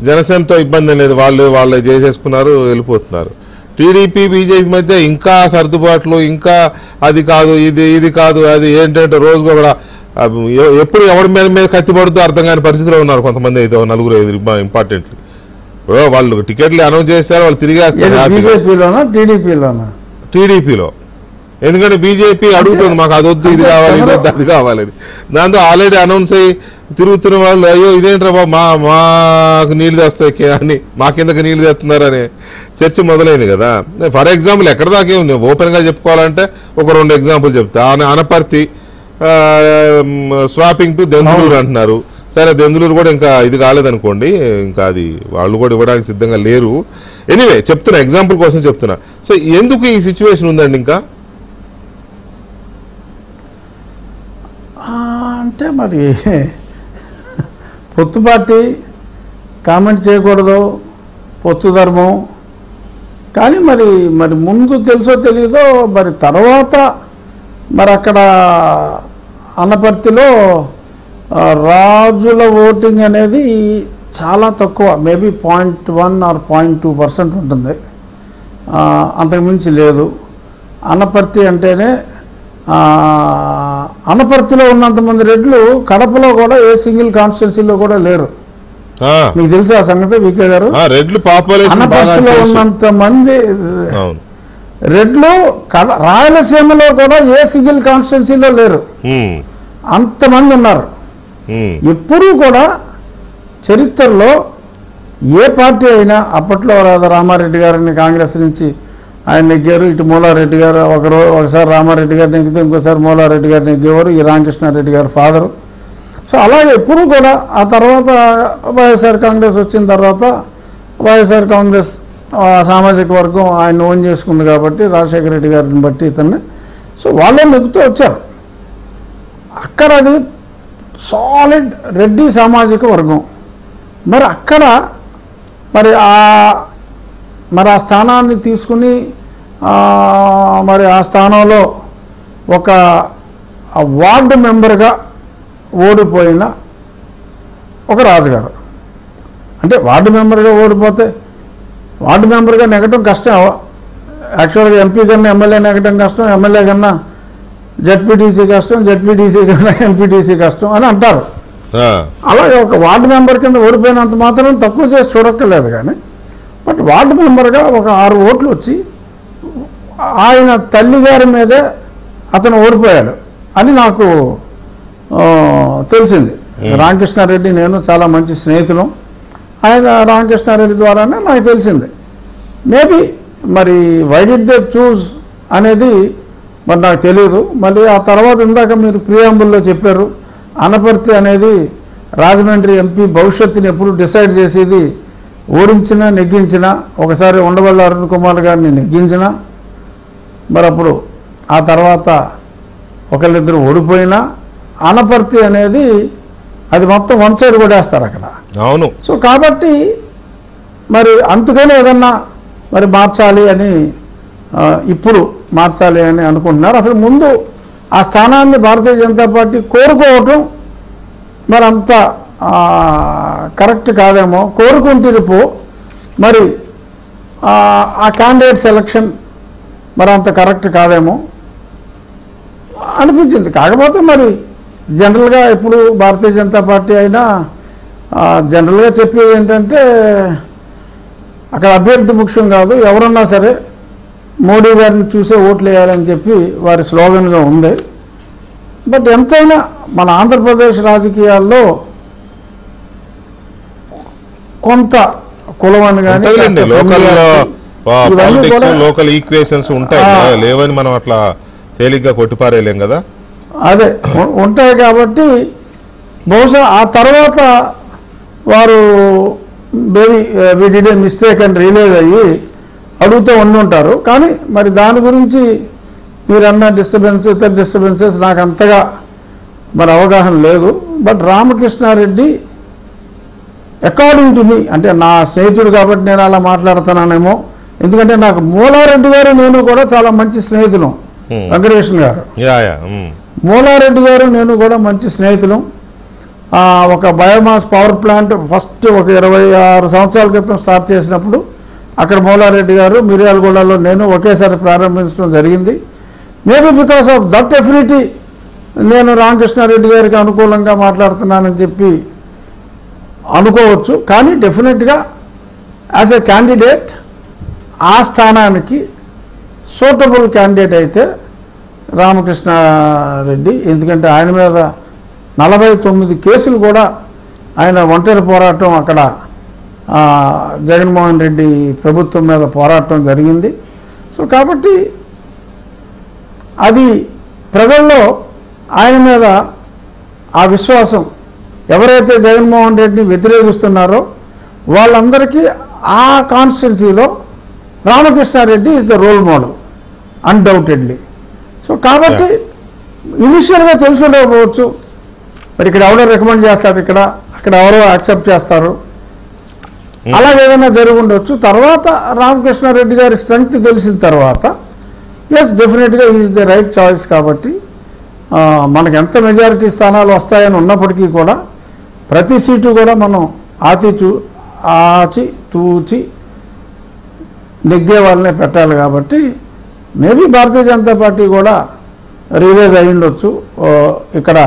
జనసేనతో ఇబ్బంది లేదు, వాళ్ళు చేసేసుకున్నారు, వెళ్ళిపోతున్నారు. టీడీపీ బీజేపీ మధ్య ఇంకా సర్దుబాట్లు, ఇంకా అది కాదు ఇది కాదు అది ఏంటంటే రోజుగా కూడా ఎప్పుడు ఎవరి మీద కత్తిపడుతూ అర్థం కాని పరిస్థితిలో ఉన్నారు కొంతమంది. అయితే 4-5 ఇంపార్టెంట్లీ వాళ్ళు టికెట్లు అనౌన్స్ చేస్తారు, వాళ్ళు తిరిగేస్తారు టీడీపీలో. ఎందుకంటే బీజేపీ అడుగుతుంది మాకు అదొద్దు ఇది కావాలి ఇదొద్దు అది కావాలని. దాంతో ఆల్రెడీ అనౌన్స్ అయ్యి తిరుగుతున్న వాళ్ళు అయ్యో ఇదేంట్రా బాబు మాకు నీళ్ళు తెస్తాయి అని మా కిందకి నీళ్ళు తెస్తున్నారనే చర్చ మొదలైంది కదా. ఫర్ ఎగ్జాంపుల్ ఎక్కడ దాకా ఉంది ఓపెన్గా చెప్పుకోవాలంటే ఒక 2 ఎగ్జాంపుల్ చెప్తా. అనపర్తి స్వాపింగ్ టు దెందులూరు అంటున్నారు. సరే, దెందులూరు కూడా ఇంకా ఇది కాలేదనుకోండి, ఇంకా అది వాళ్ళు కూడా ఇవ్వడానికి సిద్ధంగా లేరు. ఎనీవే చెప్తున్నా, ఎగ్జాంపుల్ కోసం చెప్తున్నా. సో ఎందుకు ఈ సిచ్యువేషన్ ఉందండి? ఇంకా అంటే మరి పొత్తు పార్టీ కామెంట్ చేయకూడదు, పొత్తు ధర్మం. కానీ మరి ముందు తెలుసో తెలియదో మరి తర్వాత మరి అక్కడ అనపర్తిలో రాజుల ఓటింగ్ అనేది చాలా తక్కువ, మేబీ 0.1 or 0.2% ఉంటుంది, అంతకుమించి లేదు. అనపర్తి అంటేనే అనపర్తిలో ఉన్నంతమంది రెడ్లు కడపలో కూడా ఏ సింగిల్ కాన్స్టిట్యున్సీలో కూడా లేరు. మీకు తెలుసు ఆ సంగతి వికే గారు? అనపర్తిలో ఉన్నంత మంది రెడ్లు రాయలసీమలో కూడా ఏ సింగిల్ కాన్స్టిట్యున్సీలో లేరు, అంతమంది ఉన్నారు. ఎప్పుడూ కూడా చరిత్రలో ఏ పార్టీ అయినా, అప్పట్లో రామారెడ్డి గారిని కాంగ్రెస్ నుంచి ఆయన నెగ్గారు, ఇటు మూలారెడ్డి గారు ఒకసారి రామారెడ్డి గారు నెగ్గితే ఇంకోసారి మూలారెడ్డి గారు నెగ్గేవారు, ఈ రామకృష్ణారెడ్డి గారు ఫాదరు. సో అలాగే ఎప్పుడూ కూడా ఆ తర్వాత వైఎస్ఆర్ కాంగ్రెస్ వచ్చిన తర్వాత వైఎస్ఆర్ కాంగ్రెస్ సామాజిక వర్గం ఆయన ఓన్ చేసుకుంది కాబట్టి రాజశేఖర రెడ్డి గారిని బట్టి ఇతన్ని, సో వాళ్ళే నెగ్గుతూ వచ్చారు. అక్కడ అది సాలిడ్ రెడ్డి సామాజిక వర్గం. మరి అక్కడ మరి ఆ స్థానాన్ని తీసుకుని మరి ఆ స్థానంలో ఒక వార్డు మెంబర్గా ఓడిపోయిన ఒక రాజుగారు. అంటే వార్డు మెంబర్గా ఓడిపోతే వార్డు మెంబర్గా నెగ్గడం కష్టం. యాక్చువల్గా ఎంపీ కన్నా ఎమ్మెల్యే నెగ్గడం కష్టం, ఎమ్మెల్యే కన్నా జెడ్పీటీసీ కష్టం, జెడ్పీటీసీ కన్నా ఎంపీటీసీ కష్టం అని అంటారు. అలాగే ఒక వార్డు మెంబర్ కింద ఓడిపోయినంత మాత్రం తక్కువ చేసి చూడక్కర్లేదు. కానీ బట్ వార్డు మెంబర్గా ఒక 6 ఓట్లు వచ్చి ఆయన తల్లిగారి మీదే అతను ఓడిపోయాడు అని నాకు తెలిసింది. రామకృష్ణారెడ్డి నేను చాలా మంచి స్నేహితులు. ఆయన రామకృష్ణారెడ్డి ద్వారానే నాకు తెలిసింది. మేబీ మరి వై డిడ్ దే చూజ్ అనేది మరి నాకు తెలియదు. మళ్ళీ ఆ తర్వాత ఇందాక మీరు ప్రియాంబుల్లో చెప్పారు, అనపర్తి అనేది రాజమండ్రి ఎంపీ భవిష్యత్తుని ఎప్పుడు డిసైడ్ చేసేది ఓడించినా నెగ్గించినా. ఒకసారి ఉండవల్లి అరుణ్ కుమార్ గారిని నెగ్గించినా, మరి అప్పుడు ఆ తర్వాత ఒకళ్ళిద్దరు ఓడిపోయినా అనపర్తి అనేది అది మొత్తం వన్ సైడ్ కొట్టేస్తారు అక్కడ. అవును. సో కాబట్టి మరి అందుకని ఏదన్నా మరి మార్చాలి అని ఇప్పుడు మార్చాలి అని అనుకుంటున్నారు. అసలు ముందు ఆ స్థానాన్ని భారతీయ జనతా పార్టీ కోరుకోవటం మరి అంత కరెక్ట్ కాదేమో. కోరుకుంటే మరి ఆ క్యాండిడేట్ సెలక్షన్ మరి అంత కరెక్ట్ కాదేమో అనిపించింది. కాకపోతే మరి జనరల్గా ఇప్పుడు భారతీయ జనతా పార్టీ అయినా జనరల్గా చెప్పేది ఏంటంటే అక్కడ అభ్యర్థి ముఖ్యం కాదు, ఎవరన్నా సరే మోడీ గారిని చూసే ఓట్లు వేయాలని చెప్పి వారి స్లోగన్గా ఉంది. బట్ ఎంతైనా మన ఆంధ్రప్రదేశ్ రాజకీయాల్లో కొంత కులమని కానీ లోకల్ ఈక్వేషన్స్ ఉంటాయి కదా, లేవని మనం అట్లా తేలిగ్గా కొట్టిపారేయలేం కదా. అదే ఉంటాయి కాబట్టి బహుశా ఆ తర్వాత వారు వి డిడ్ ఏ మిస్టేక్ అని రియలైజ్ అయ్యి అడుగుతూ ఉండుంటారు. కానీ మరి దాని గురించి మీరన్న ఇతర డిస్టర్బెన్సెస్ నాకు అంతగా మరి అవగాహన లేదు. But Ramakrishna Reddy according to me, అంటే నా స్నేహితుడు కాబట్టి నేను అలా మాట్లాడుతున్నానేమో, ఎందుకంటే నాకు మూలారెడ్డి గారు నేను కూడా చాలా మంచి స్నేహితులు. వెంకటేశ్వర గారు, మూలారెడ్డి గారు నేను కూడా మంచి స్నేహితులు. ఒక బయోమాస్ పవర్ ప్లాంట్ ఫస్ట్ ఒక 26 సంవత్సరాల క్రితం స్టార్ట్ చేసినప్పుడు అక్కడ మూలారెడ్డి గారు, మిర్యాలగూడలో నేను ఒకేసారి ప్రారంభించడం జరిగింది. Maybe because of that affinity నేను రామకృష్ణారెడ్డి గారికి అనుకూలంగా మాట్లాడుతున్నానని చెప్పి అనుకోవచ్చు. కానీ డెఫినెట్గా యాజ్ ఎ క్యాండిడేట్ ఆ స్థానానికి సూటబుల్ క్యాండిడేట్ అయితే రామకృష్ణారెడ్డి. ఎందుకంటే ఆయన మీద 49 కేసులు కూడా ఆయన ఒంటరి పోరాటం అక్కడ జగన్మోహన్ రెడ్డి ప్రభుత్వం మీద పోరాటం జరిగింది. సో కాబట్టి అది ప్రజల్లో ఆయన మీద ఆ విశ్వాసం, ఎవరైతే జగన్మోహన్ రెడ్డిని వ్యతిరేకిస్తున్నారో వాళ్ళందరికీ ఆ కాన్స్టిట్యున్సీలో Ramakrishna Reddy is the role model undoubtedly. So కాబట్టి ఇనిషియల్గా తెలిసి ఉండకపోవచ్చు, మరి ఇక్కడ ఎవరో రికమెండ్ చేస్తారు, అక్కడ ఎవరో యాక్సెప్ట్ చేస్తారు, అలాగేదైనా జరిగి ఉండొచ్చు. తర్వాత రామకృష్ణారెడ్డి గారి స్ట్రెంగ్త్ తెలిసిన తర్వాత ఎస్ డెఫినెట్గా ఈజ్ ద రైట్ చాయిస్. కాబట్టి మనకు ఎంత మెజారిటీ స్థానాలు వస్తాయని ఉన్నప్పటికీ కూడా ప్రతి సీటు కూడా మనం ఆచి తూచి నెగ్గే వాళ్ళనే పెట్టాలి. కాబట్టి మేబీ భారతీయ జనతా పార్టీ కూడా రియలైజ్ అయి ఉండొచ్చు ఇక్కడ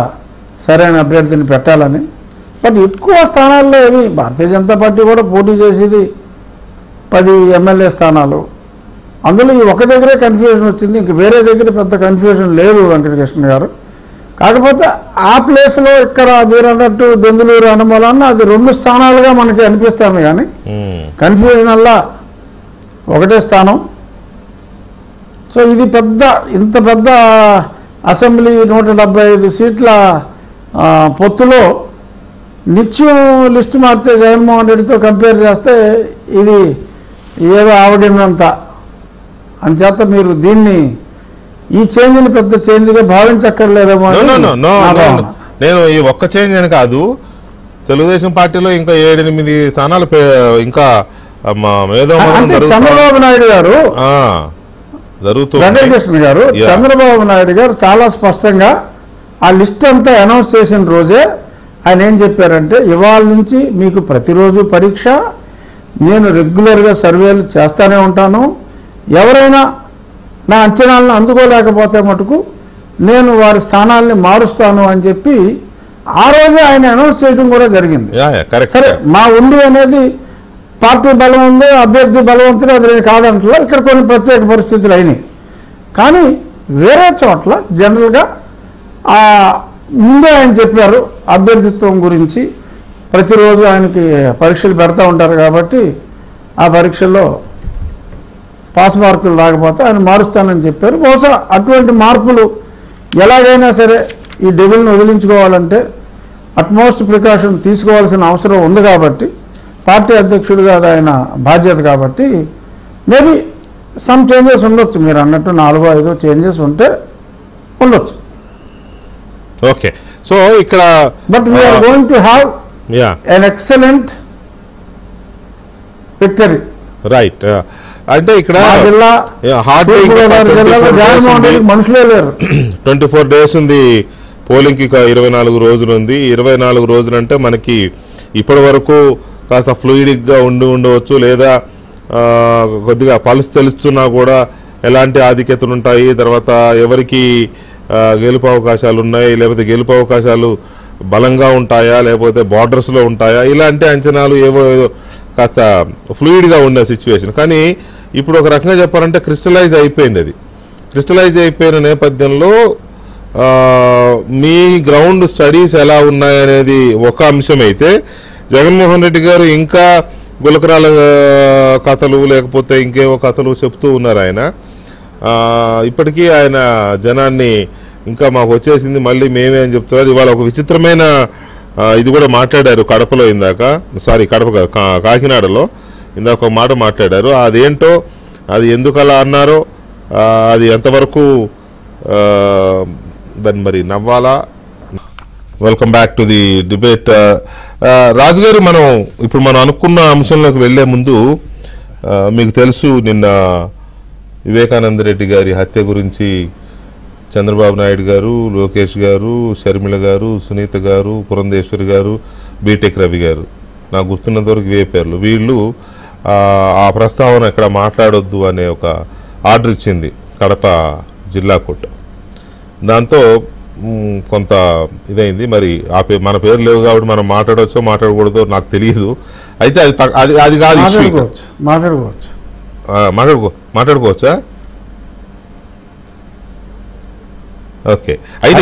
సరైన అభ్యర్థిని పెట్టాలని. బట్ ఎక్కువ స్థానాల్లో ఏమి భారతీయ జనతా పార్టీ కూడా పోటీ చేసేది 10 ఎమ్మెల్యే స్థానాలు, అందులో ఈ ఒక దగ్గరే కన్ఫ్యూజన్ వచ్చింది, ఇంక వేరే దగ్గర పెద్ద కన్ఫ్యూజన్ లేదు వెంకటకృష్ణ గారు. కాకపోతే ఆ ప్లేస్లో ఇక్కడ మీరు అన్నట్టు దెందులూరు అనమూలన్న అది 2 స్థానాలుగా మనకి అనిపిస్తాను, కానీ కన్ఫ్యూజన్ అలా ఒకటే స్థానం. సో ఇది ఇంత పెద్ద అసెంబ్లీ 175 సీట్ల పొత్తులో నిత్యం లిస్టు మార్చే జగన్మోహన్ రెడ్డితో కంపేర్ చేస్తే ఇది ఏదో ఆవడిందంత అంచేత మీరు దీన్ని ఈ చేంజ్ని పెద్ద చేంజ్గా భావించక్కర్లేదేమో. నేను ఈ ఒక్క చేంజ్ అని కాదు, తెలుగుదేశం పార్టీలో ఇంకా 7-8 స్థానాలు ఇంకా చంద్రబాబు నాయుడు గారు వెంకటకృష్ణ గారు చంద్రబాబు నాయుడు గారు చాలా స్పష్టంగా ఆ లిస్ట్ అంతా అనౌన్స్ చేసిన రోజే ఆయన ఏం చెప్పారంటే, ఇవాళ నుంచి మీకు ప్రతిరోజు పరీక్ష, నేను రెగ్యులర్గా సర్వేలు చేస్తూనే ఉంటాను, ఎవరైనా నా అంచనాలను అందుకోలేకపోతే మటుకు నేను వారి స్థానాల్ని మారుస్తాను అని చెప్పి ఆ రోజే ఆయన అనౌన్స్ చేయడం కూడా జరిగింది. సరే, మా ఉండి అనేది పార్టీ బలం ఉంది, అభ్యర్థి బలవంతుడు, అది కాదంటలో ఇక్కడ కొన్ని ప్రత్యేక పరిస్థితులు అయినాయి. కానీ వేరే చోట్ల జనరల్గా ముందే ఆయన చెప్పారు అభ్యర్థిత్వం గురించి, ప్రతిరోజు ఆయనకి పరీక్షలు పెడతా ఉంటారు కాబట్టి ఆ పరీక్షల్లో పాస్ మార్కులు రాకపోతే ఆయన మారుస్తానని చెప్పారు. బహుశా అటువంటి మార్పులు ఎలాగైనా సరే ఈ డెవిల్ని వదిలించుకోవాలంటే అట్మోస్ట్ ప్రికాషన్ తీసుకోవాల్సిన అవసరం ఉంది. కాబట్టి పార్టీ అధ్యక్షుడిగా ఆయన బాధ్యత కాబట్టి మేబీ సమ్ చేంజెస్ ఉండొచ్చు, మీరు అన్నట్టు 4-5 చేంజెస్ ఉంటే ఉండొచ్చు. ఓకే, సో ఇక్కడ but we are going to have an excellent victory. Right, అంటే ఇక్కడ మనుషులే లేరు. 24 డేస్ ఉంది పోలింగ్కి, 24 రోజులు ఉంది. 24 రోజులు అంటే మనకి ఇప్పటి వరకు కాస్త ఫ్లూయిడ్గా ఉండవచ్చు, లేదా కొద్దిగా పల్స్ తెలుస్తున్నా కూడా ఎలాంటి ఆధిక్యతలు ఉంటాయి, తర్వాత ఎవరికి గెలుపు అవకాశాలు ఉన్నాయి, లేకపోతే గెలుపు అవకాశాలు బలంగా ఉంటాయా, లేకపోతే బార్డర్స్లో ఉంటాయా, ఇలాంటి అంచనాలు ఏవో కాస్త ఫ్లూయిడ్గా ఉన్న సిచ్యువేషన్. కానీ ఇప్పుడు ఒక రకంగా చెప్పాలంటే క్రిస్టలైజ్ అయిపోయింది. అది క్రిస్టలైజ్ అయిపోయిన నేపథ్యంలో మీ గ్రౌండ్ స్టడీస్ ఎలా ఉన్నాయనేది ఒక అంశం అయితే, జగన్మోహన్ రెడ్డి గారు ఇంకా గులకరాల కథలు లేకపోతే ఇంకేవో కథలు చెప్తూ ఉన్నారు ఆయన. ఇప్పటికీ ఆయన జనాన్ని ఇంకా మాకు వచ్చేసింది మళ్ళీ మేమే అని చెప్తున్నారు. ఇవాళ ఒక విచిత్రమైన ఇది కూడా మాట్లాడారు కడపలో ఇందాక, సారీ కడప కాకినాడలో ఇందాక ఒక మాట మాట్లాడారు. అదేంటో, అది ఎందుకు అలా అన్నారో, అది ఎంతవరకు దాన్ని మరి నవ్వాలా. Welcome back to the debate. రాజుగారు, మనం అనుకున్న అంశంలోకి వెళ్లే ముందు మీకు తెలుసు నిన్న వివేకానంద రెడ్డి గారి హత్య గురించి చంద్రబాబు నాయుడు గారు, లోకేష్ గారు, షర్మిల గారు, సునీత గారు, పురంధేశ్వరి గారు, బీటెక్ రవి గారు, నాకు గుర్తున్నంత వరకు ఇవే పేర్లు, వీళ్ళు ఆ ప్రస్తావన ఇక్కడ మాట్లాడొద్దు అనే ఒక ఆర్డర్ ఇచ్చింది కడప జిల్లా కోర్టు. దాంతో కొంత ఇదైంది. మరి మన పేరు లేవు కాబట్టి మనం మాట్లాడవచ్చో మాట్లాడకూడదో నాకు తెలియదు. అయితే అది కాదు ఇష్యూ. మాట్లాడుకోవచ్చా? ఓకే, అయితే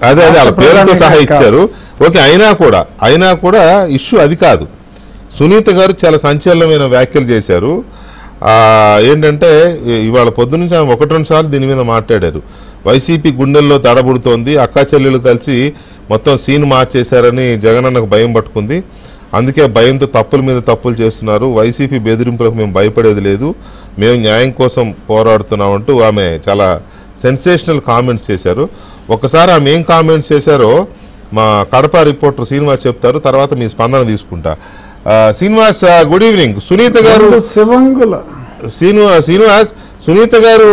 అదే వాళ్ళ పేరుతో సహా ఇచ్చారు. ఓకే, అయినా కూడా ఇష్యూ అది కాదు. సునీత గారు చాలా సంచలనమైన వ్యాఖ్యలు చేశారు. ఏంటంటే ఇవాళ పొద్దునుంచి ఆమె 1-2 సార్లు దీని మీద మాట్లాడారు. వైసీపీ గుండెల్లో తడబడుతోంది, అక్కా చెల్లెలు కలిసి మొత్తం సీన్ మార్చేశారని జగనన్నకు భయం పట్టుకుంది, అందుకే భయంతో తప్పుల మీద తప్పులు చేస్తున్నారు, వైసీపీ బెదిరింపులకు మేము భయపడేది లేదు, మేము న్యాయం కోసం పోరాడుతున్నామంటూ ఆమె చాలా సెన్సేషనల్ కామెంట్స్ చేశారు. ఒకసారి ఆమె ఏం కామెంట్స్ చేశారో మా కడప రిపోర్టర్ శ్రీనివాస్ చెప్తారు, తర్వాత మీ స్పందన తీసుకుంటా. Srinivas, good evening. సునీత గారు, శ్రీనివాస్, సునీత గారు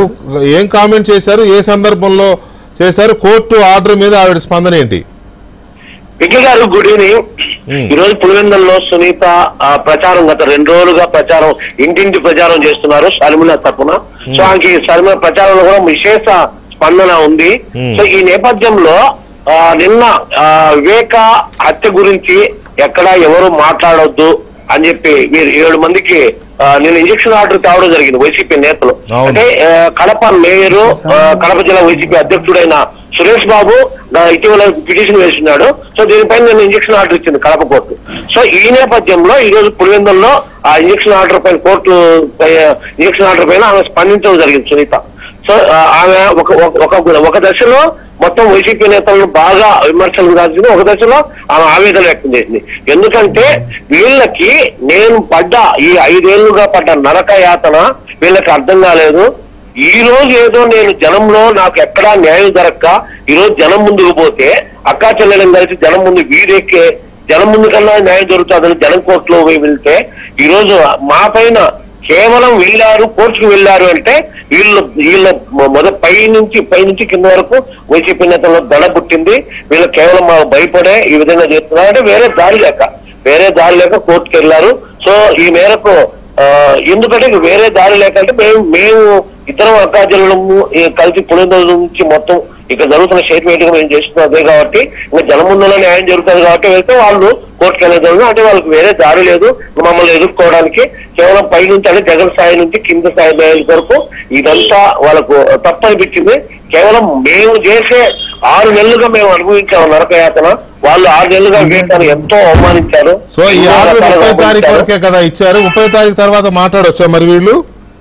ఏం కామెంట్ చేశారు, ఏ సందర్భంలో చేశారు, కోర్టు ఆర్డర్ మీద ఆవిడ స్పందన ఏంటి? వికి గారు, గుడ్ ఈవినింగ్. ఈ రోజు పులివెందుల్లో సునీత ప్రచారం గత 2 రోజులుగా ప్రచారం, ఇంటింటి ప్రచారం చేస్తున్నారు షర్మిల తరఫున. సో ఆమెకి షర్మిల ప్రచారంలో కూడా విశేష స్పందన ఉంది. సో ఈ నేపథ్యంలో నిన్న వివేక హత్య గురించి ఎక్కడ ఎవరు మాట్లాడొద్దు అని చెప్పి మీరు 7 మందికి నేను ఇంజక్షన్ ఆర్డర్ తేవడం జరిగింది వైసీపీ నేతలు. అంటే కడప మేయరు, కడప జిల్లా వైసీపీ అధ్యక్షుడైన సురేష్ బాబు ఇటీవల పిటిషన్ వేస్తున్నాడు. సో దీనిపైన నేను ఇంజక్షన్ ఆర్డర్ ఇచ్చింది కడప కోర్టు. సో ఈ నేపథ్యంలో ఈ రోజు పులివెందుల్లో ఆ ఇంజక్షన్ ఆర్డర్ పైన కోర్టు ఇంజక్షన్ ఆర్డర్ పైన ఆమె స్పందించడం జరిగింది సునీత. సో ఆమె ఒక దశలో మొత్తం వైసీపీ నేతలను బాగా విమర్శలు రాసింది, ఒక దశలో ఆమె ఆవేదన వ్యక్తం చేసింది. ఎందుకంటే వీళ్ళకి నేను పడ్డ ఈ 5 ఏళ్లుగా పడ్డ నరక యాతన వీళ్ళకి అర్థం కాలేదు. ఈ రోజు ఏదో నేను జనంలో నాకు ఎక్కడా న్యాయం జరగక ఈ రోజు జనం ముందుకు పోతే అక్కా చెల్లెలను కలిసి జనం ముందు వీరెక్కే జనం ముందు కన్నా న్యాయం జరుగుతుందని జనం కోర్టులో వెళ్తే ఈ రోజు మా పైన కేవలం వెళ్ళారు, కోర్టుకు వెళ్ళారు అంటే వీళ్ళ పై నుంచి కింద వరకు వైసీపీ నేతల్లో దడ పుట్టింది. వీళ్ళు కేవలం మాకు భయపడే ఈ విధంగా చేస్తున్నారు. అంటే వేరే దారి లేక కోర్టుకు వెళ్ళారు. సో ఈ మేరకు ఎందుకంటే వేరే దారి లేకంటే మేము ఇద్దరం అక్కా చెల్లెలము కలిసి పులివెందుల నుంచి మొత్తం ఇక్కడ జరుగుతున్న స్టేట్మెంట్ గా మేము చేస్తున్నాం అదే కాబట్టి ఇంకా జనం ముందులో న్యాయం జరుగుతుంది కాబట్టి వెళ్తే వాళ్ళు కోర్టుకు వెళ్ళేదారు. అంటే వాళ్ళకి వేరే దారి లేదు మమ్మల్ని ఎదుర్కోవడానికి. కేవలం పై నుంచి అంటే జగన్ స్థాయి నుంచి కింద స్థాయి వరకు ఇదంతా వాళ్ళకు తప్పు అనిపించింది. కేవలం మేము చేసే 6 నెలలుగా మేము అనుభవించాము నరకయాతన, వాళ్ళు 6 నెలలుగా వివేకాన్ని ఎంతో అవమానించారు. సో ఈ 30వ తారీఖు వరకే కదా ఇచ్చారు, 30వ తారీఖు తర్వాత మాట్లాడొచ్చా మరి వీళ్ళు?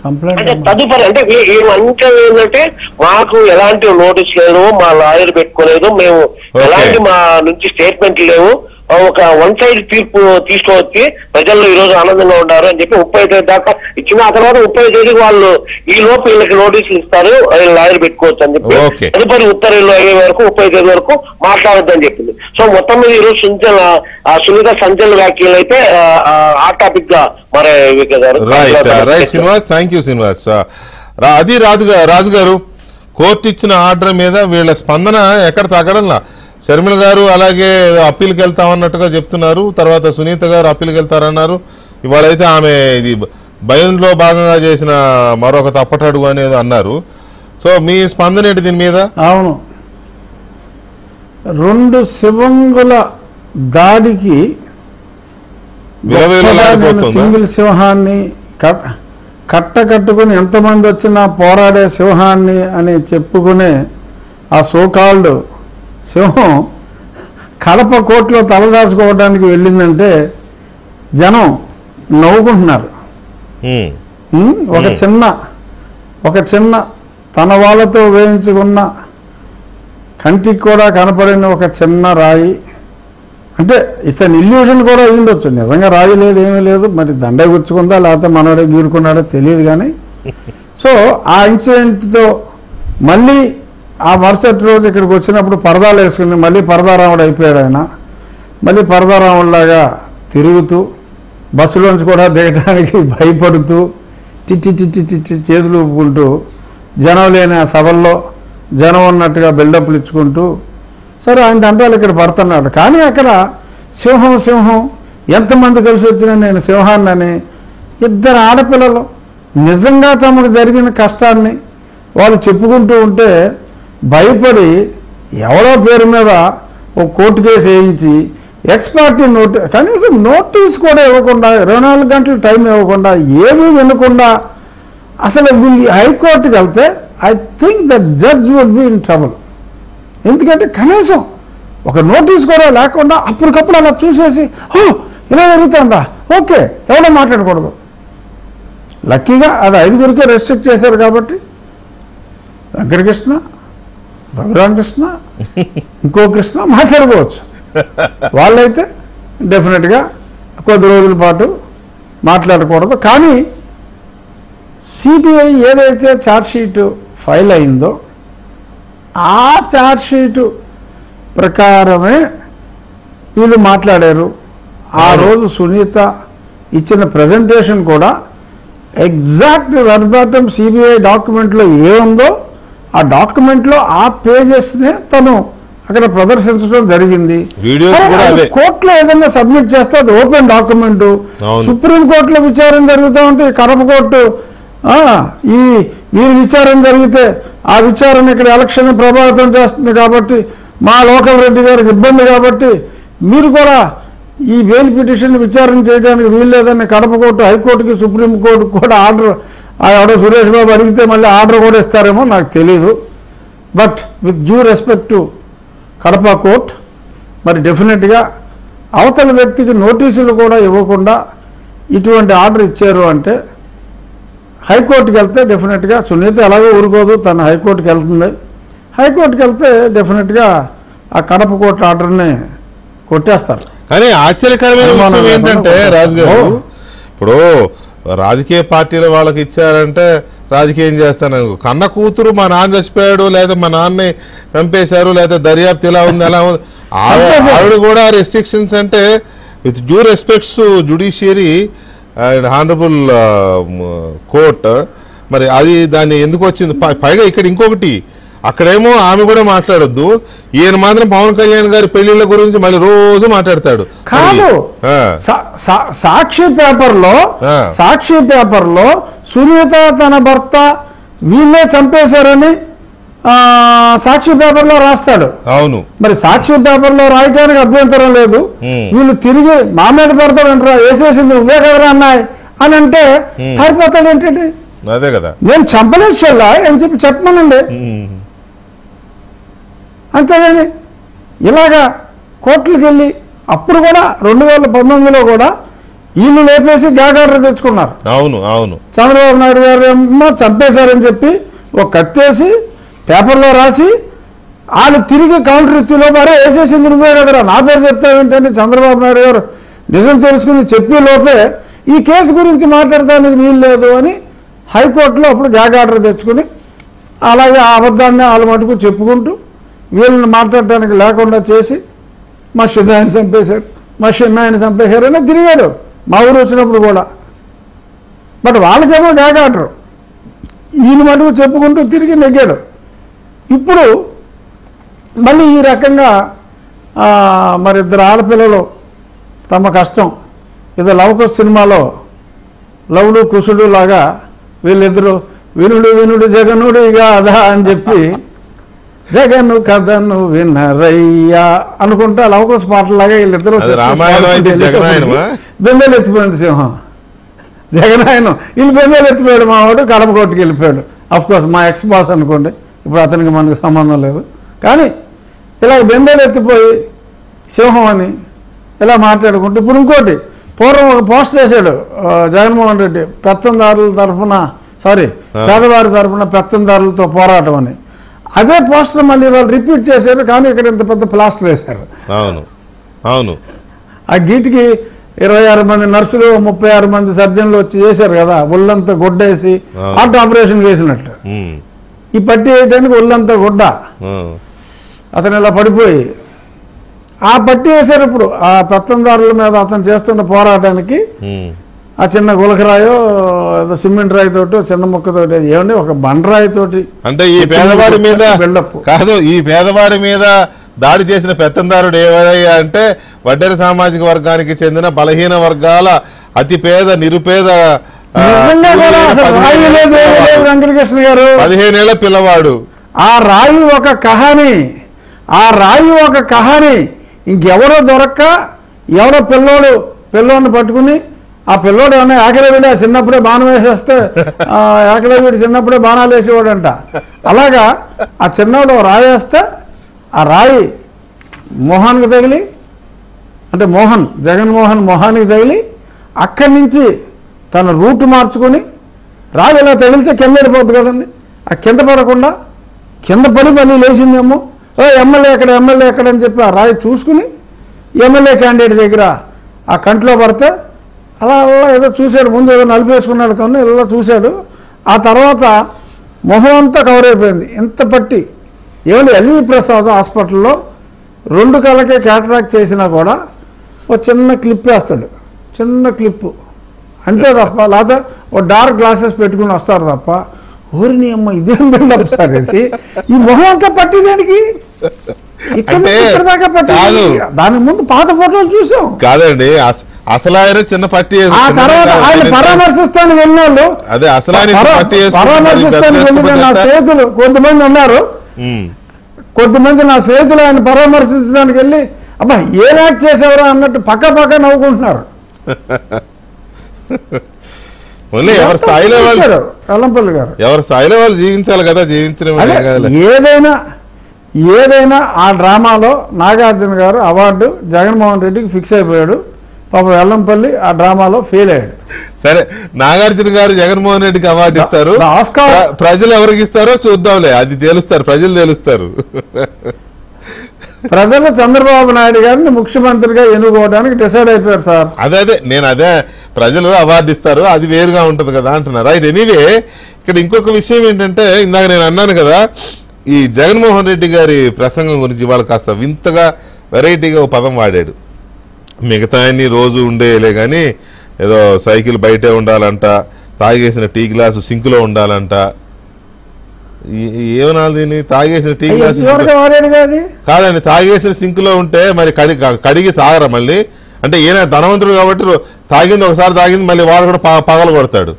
అంటే తదుపరి అంటే ఏమంటే ఏంటంటే మాకు ఎలాంటి నోటీస్ లేదు, మా లాయర్ పెట్టుకోలేదు, మేము ఎలాంటి మా నుంచి స్టేట్మెంట్ లేవు, ఒక 1 సైడ్ తీర్పు తీసుకోవచ్చి ప్రజల్లో ఈ రోజు ఆనందంగా ఉన్నారు అని చెప్పి 30వ తేదీ దాకా ఇచ్చిన. ఆ తర్వాత 30వ తేదీకి వాళ్ళు ఈ లోపు వీళ్ళకి నోటీసులు ఇస్తారు, లాయర్ పెట్టుకోవచ్చు అని చెప్పి తదుపరి ఉత్తర్వులు అయ్యే వరకు 30వ తేదీ వరకు మాట్లాడొద్దని చెప్పింది. సో మొత్తం మీద ఈ రోజు సునీత సంచలన వ్యాఖ్యలు అయితే ఆ టాపిక్ గా మరి right Srinivas, thank you Srinivas. అది రాజు గారు, కోర్టు ఇచ్చిన ఆర్డర్ మీద వీళ్ళ స్పందన ఎక్కడ తగ్గడంలా. షర్మిల గారు అలాగే అప్పీల్కి వెళ్తామన్నట్టుగా చెప్తున్నారు, తర్వాత సునీత గారు అప్పీల్కి వెళ్తారన్నారు. ఇవాళైతే ఆమె ఇది భయంలో భాగంగా చేసిన మరొక తప్పటడుగు అనేది అన్నారు. సో మీ స్పందన ఏంటి దీని మీద? అవును, 2 శివంగుల దాడికి సింగిల్ సింహాన్ని కట్టుకుని ఎంతమంది వచ్చినా పోరాడే సింహాన్ని అని చెప్పుకునే ఆ సోకాల్డ్ సింహం కడప కోర్టులో తలదాచుకోవడానికి వెళ్ళిందంటే జనం నవ్వుకుంటున్నారు. ఒక చిన్న తన వాళ్ళతో వేయించుకున్న కంటికి కూడా కనపడిన ఒక చిన్న రాయి, అంటే ఇట్స్ అన్ ఇల్యూషన్ కూడా అయి ఉండొచ్చు, నిజంగా రాయి లేదు ఏమీ లేదు, మరి దండే గుచ్చుకుందా లేకపోతే మనడే గీరుకున్నాడో తెలియదు. కానీ సో ఆ ఇన్సిడెంట్తో మళ్ళీ ఆ మరుసటి రోజు ఇక్కడికి వచ్చినప్పుడు పరదాలు వేసుకుని మళ్ళీ పరదారాముడు అయిపోయాడు ఆయన. మళ్ళీ పరదారాముడిలాగా తిరుగుతూ బస్సులోంచి కూడా దిగడానికి భయపడుతూ టిట్టి టిట్టి టిట్టి చేతులు ఊపుకుంటూ జనం లేని ఆ సభల్లో జనం ఉన్నట్టుగా బిల్డప్లు ఇచ్చుకుంటూ సరే ఆయన దండాలు ఇక్కడ పడుతున్నాడు. కానీ అక్కడ సింహం ఎంతమంది కలిసి వచ్చినా నేను సింహాన్నని ఇద్దరు ఆడపిల్లలు నిజంగా తమకు జరిగిన కష్టాన్ని వాళ్ళు చెప్పుకుంటూ ఉంటే భయపడి ఎవరో పేరు మీద ఒక కోర్టు కేసు వేయించి ఎక్స్పర్టీ కనీసం నోటీస్ కూడా ఇవ్వకుండా 24 గంటలు టైం ఇవ్వకుండా ఏమీ వినకుండా అసలు వీళ్ళు హైకోర్టుకి వెళ్తే I think that judge would be in trouble. ఎందుకంటే కనీసం ఒక నోటీస్ కూడా లేకుండా అప్పటికప్పుడు అలా చూసేసి ఇలా జరుగుతుందా ఓకే ఎవరో మాట్లాడకూడదు. లక్కీగా అది 5గురికే రెస్ట్రిక్ట్ చేశారు కాబట్టి వెంకటకృష్ణ, రఘురామకృష్ణ, ఇంకో కృష్ణ మాట్లాడుకోవచ్చు. వాళ్ళైతే డెఫినెట్గా కొద్ది రోజుల పాటు మాట్లాడకూడదు. కానీ సిబిఐ ఏదైతే ఛార్జ్షీటు ఫైల్ అయిందో ఆ ఛార్జ్షీటు ప్రకారమే వీళ్ళు మాట్లాడారు. ఆ రోజు సునీత ఇచ్చిన ప్రజెంటేషన్ కూడా ఎగ్జాక్ట్ వర్బాటం సిబిఐ డాక్యుమెంట్లో ఏముందో ఆ డాక్యుమెంట్లో ఆ పేజెస్నే తను అక్కడ ప్రదర్శించడం జరిగింది. కోర్టులో ఏదైనా సబ్మిట్ చేస్తే అది ఓపెన్ డాక్యుమెంట్. సుప్రీంకోర్టులో విచారణ జరుగుతూ ఉంటే కడప కోర్టు వీరి విచారణ జరిగితే ఆ విచారణ ఇక్కడ ఎలక్షన్ ప్రభావితం చేస్తుంది కాబట్టి మా లోకల్ రెడ్డి గారికి ఇబ్బంది కాబట్టి మీరు కూడా ఈ బెయిల్ పిటిషన్ విచారణ చేయడానికి వీల్లేదని కడప కోర్టు హైకోర్టుకి సుప్రీంకోర్టుకు కూడా ఆర్డర్ ఎవడో సురేష్ బాబు అడిగితే మళ్ళీ ఆర్డర్ కూడా ఇస్తారేమో నాకు తెలీదు. But with due respect to Kadapa court మరి డెఫినెట్గా అవతల వ్యక్తికి నోటీసులు కూడా ఇవ్వకుండా ఇటువంటి ఆర్డర్ ఇచ్చారు అంటే హైకోర్టుకి వెళ్తే డెఫినెట్గా సునీత ఎలాగో ఊరుకోదు, తను హైకోర్టుకి వెళ్తుంది. హైకోర్టుకి వెళ్తే డెఫినెట్గా ఆ కడప కోర్టు ఆర్డర్ని కొట్టేస్తారు. కానీ ఆశ్చర్యకరమైన విషయం ఏంటంటే రాజు గారు, ఇప్పుడు రాజకీయ పార్టీల వాళ్ళకి ఇచ్చారంటే రాజకీయం చేస్తాను కన్న కూతురు మా నాన్న చచ్చిపోయాడు లేదా మా నాన్నని చంపేశారు లేదా దర్యాప్తు ఇలా ఉంది అలా ఉంది ఆవిడ కూడా రెస్ట్రిక్షన్స్ అంటే with due respects judiciary and honourable court మరి అది దాన్ని ఎందుకు వచ్చింది. పైగా ఇక్కడ ఇంకొకటి అక్కడేమో ఆమె కూడా మాట్లాడొద్దు, ఈయన మాత్రం పవన్ కళ్యాణ్ గారి పెళ్లిళ్ళ గురించి మళ్ళీ రోజు మాట్లాడతాడు. కాదు సాక్షి పేపర్లో సునీత తన భర్త వీళ్ళే చంపేశారని సాక్షి పేపర్లో రాస్తాడు. అవును, మరి సాక్షి పేపర్లో రాయటానికి అభ్యంతరం లేదు. వీళ్ళు తిరిగి మా మీద పెడతాడంటారా, వేసేసింది నువ్వే కదరా అన్నాయి అని అంటే పారిపోతాడు ఏంటంటే అదే కదా నేను చంపలేదు చెల్లా అని చెప్పమనండి. అంతేగాని ఇలాగా కోర్టులకు వెళ్ళి అప్పుడు కూడా 2019లో కూడా వీళ్ళు లేపేసి జాగార్డర్ తెచ్చుకున్నారు. అవును అవును చంద్రబాబు నాయుడు గారు ఏమో చంపేశారని చెప్పి ఒక కత్తేసి పేపర్లో రాసి వాళ్ళు తిరిగి కౌంటర్ ఇచ్చేలో మరే వేసేసింది నువ్వే కదరా నా పేరు చెప్తావేంటని చంద్రబాబు నాయుడు గారు నిజం తెలుసుకుని చెప్పే లోపే ఈ కేసు గురించి మాట్లాడటానికి వీలు లేదు అని హైకోర్టులో అప్పుడు జాగార్డర్ తెచ్చుకుని అలాగే ఆ అబద్ధాన్ని వాళ్ళ మటుకు చెప్పుకుంటూ వీళ్ళని మాట్లాడటానికి లేకుండా చేసి మా చిన్నాయన చంపేశారు మా చిన్నాయన చంపేశారని తిరిగాడు మా ఊరు వచ్చినప్పుడు కూడా. బట్ వాళ్ళకేమో జాగార్డర్ ఈయన మటుకు చెప్పుకుంటూ తిరిగి నెగ్గాడు. ఇప్పుడు మళ్ళీ ఈ రకంగా మరి ఇద్దరు ఆడపిల్లలు తమ కష్టం ఇది లవకుశ సినిమాలో లవుడు కుశుడు లాగా వీళ్ళిద్దరూ వినుడు జగనుడు కాదా అని చెప్పి జగను కథను వినరయ్యా అనుకుంటా లవకుశ పాటలాగా వీళ్ళిద్దరూ బెంబేలు ఎత్తిపోయింది సింహం జగనాయనం వీళ్ళు బెంబేలు ఎత్తిపోయాడు. మా వాడు కడప కోర్టుకి వెళ్ళిపోయాడు. అఫ్కోర్స్ మా ఎక్స్ బాస్ అనుకోండి, ఇప్పుడు అతనికి మనకు సంబంధం లేదు. కానీ ఇలా బెంబేలు ఎత్తిపోయి సింహం అని ఇలా మాట్లాడుకుంటూ ఇప్పుడు ఇంకోటి పూర్వం ఒక పోస్టర్ వేశాడు జగన్మోహన్ రెడ్డి పెత్తందారుల తరఫున పేదవారి తరఫున పెత్తందారులతో పోరాటం అని. అదే పోస్టర్ మళ్ళీ వాళ్ళు రిపీట్ చేశారు, కానీ ఇక్కడ ఇంత పెద్ద ప్లాస్టర్ వేశారు. అవును అవును. ఆ గీటికి 26 మంది నర్సులు 36 మంది సర్జన్లు వచ్చి చేశారు కదా, ఒళ్ళంతా గుడ్డేసి హార్ట్ ఆపరేషన్ చేసినట్లు. ఈ పట్టి వేయడానికి ఒళ్ళంతా గుడ్డ, అతను ఇలా పడిపోయి ఆ పట్టి వేశారు. ఇప్పుడు ఆ పెత్తందారుల మీద అతను చేస్తున్న పోరాటానికి ఆ చిన్న గులకరాయో సిమెంట్ రాయితోటి చిన్న ముక్కతోటి ఏమండి ఒక బండరాయితోటి అంటే ఈ పేదవాడి మీద కాదు, ఈ పేదవాడి మీద దాడి చేసిన పెత్తందారుడు ఏవయ్యా అంటే వడ్డెర సామాజిక వర్గానికి చెందిన బలహీన వర్గాల అతి పేద నిరుపేద 15 గారు 15 ఏళ్ల పిల్లవాడు. ఆ రాయి ఒక కహాని ఇంకెవరో దొరక్క ఎవరో పిల్లోడిని పట్టుకుని ఆ పిల్లోడు ఏమన్నా ఏకలవీడి చిన్నప్పుడే బాణం వేసేస్తే ఏకలవీడి చిన్నప్పుడే బాణాలు వేసేవాడంట. అలాగా ఆ చిన్నవాడు రాయి వేస్తే ఆ రాయి మోహన్కి తగిలి అంటే జగన్మోహన్ మొహానికి తగిలి అక్కడి నుంచి తన రూట్ మార్చుకొని రాయి ఇలా తగిలితే కింద పడిపోద్ది కదండి. ఆ కింద పడకుండా కింద పడి మళ్ళీ లేచిందేమో ఎమ్మెల్యే ఎక్కడ అని చెప్పి ఆ రాయి చూసుకుని ఎమ్మెల్యే క్యాండిడేట్ దగ్గర ఆ కంట్లో పడితే అలా ఏదో చూశాడు, ముందు ఏదో నలిపేసుకున్నాడు కానీ ఇలా చూశాడు. ఆ తర్వాత మొహం అంతా కవర్ అయిపోయింది. ఇంత పట్టి ఏమంటే ఎల్వి ప్రసాద్ హాస్పిటల్లో 2 కళ్ళకే క్యాటరాక్ట్ చేసినా కూడా ఒక చిన్న క్లిప్ వేస్తాడు, చిన్న క్లిప్పు అంతే తప్ప, లేకపోతే ఓ డార్క్ గ్లాసెస్ పెట్టుకుని వస్తారు తప్ప ఊరిని అమ్మ ఇదేం బిల్డప్ సార్ ఇది, ఈ మొహం అంతా పట్టి దేనికి ఇక్కడ దాకా పట్టి. దాని ముందు పాత ఫోటోలు చూసాం కాదండి, అసలు ఆయన చిన్న పట్టి ఆయన పరామర్శిస్తానికి వెళ్ళినాళ్ళు, అదే అసలు పరామర్శిస్తానికి వెళ్ళిన నా స్నేహితులు కొంతమంది ఉన్నారు, కొంతమంది నా స్నేహితులు ఆయన పరామర్శించడానికి వెళ్ళి అబ్బా ఏం యాక్ట్ చేసేవరా అన్నట్టు పక్క నవ్వుకుంటున్నారు. ఎవరి స్థాయిలో వెల్లంపల్లి గారు ఎవరి స్థాయిలో వాళ్ళు జీవించాలి కదా, జీవించడం ఏదైనా ఆ డ్రామాలో నాగార్జున గారు అవార్డు జగన్మోహన్ రెడ్డికి ఫిక్స్ అయిపోయాడు. పాప వెల్లంపల్లి ఆ డ్రామాలో ఫెయిల్ అయ్యాడు. సరే, నాగార్జున గారు జగన్మోహన్ రెడ్డికి అవార్డు ఇస్తారు, ప్రజలు ఎవరికి ఇస్తారో చూద్దాంలే, అది తేలుస్తారు, ప్రజలు తేలుస్తారు. ప్రజలు చంద్రబాబు నాయుడు గారిని ముఖ్యమంత్రిగా ఎన్నుకోవడానికి డిసైడ్ అయిపోయారు సార్. అదే ప్రజలు అవార్డు ఇస్తారు, అది వేరుగా ఉంటుంది కదా అంటున్నారు. రైట్. ఎనీవే, ఇక్కడ ఇంకొక విషయం ఏంటంటే ఇందాక నేను అన్నాను కదా, ఈ జగన్మోహన్ రెడ్డి గారి ప్రసంగం గురించి వాళ్ళు కాస్త వింతగా వెరైటీగా ఒక పదం వాడాడు. మిగతా అన్ని రోజు ఉండేలే కానీ ఏదో సైకిల్ బయటే ఉండాలంట, తాగేసిన టీ గ్లాసు సింకులో ఉండాలంట. ఏమనాలి దీన్ని? తాగేసిన టీ గ్లాసు కాదండి, తాగేసిన సింకులో ఉంటే మరి కడిగి తాగరా మళ్ళీ? అంటే ఈయన ధనవంతుడు కాబట్టి తాగింది ఒకసారి తాగింది మళ్ళీ వాడు కూడా పగల కొడతాడు.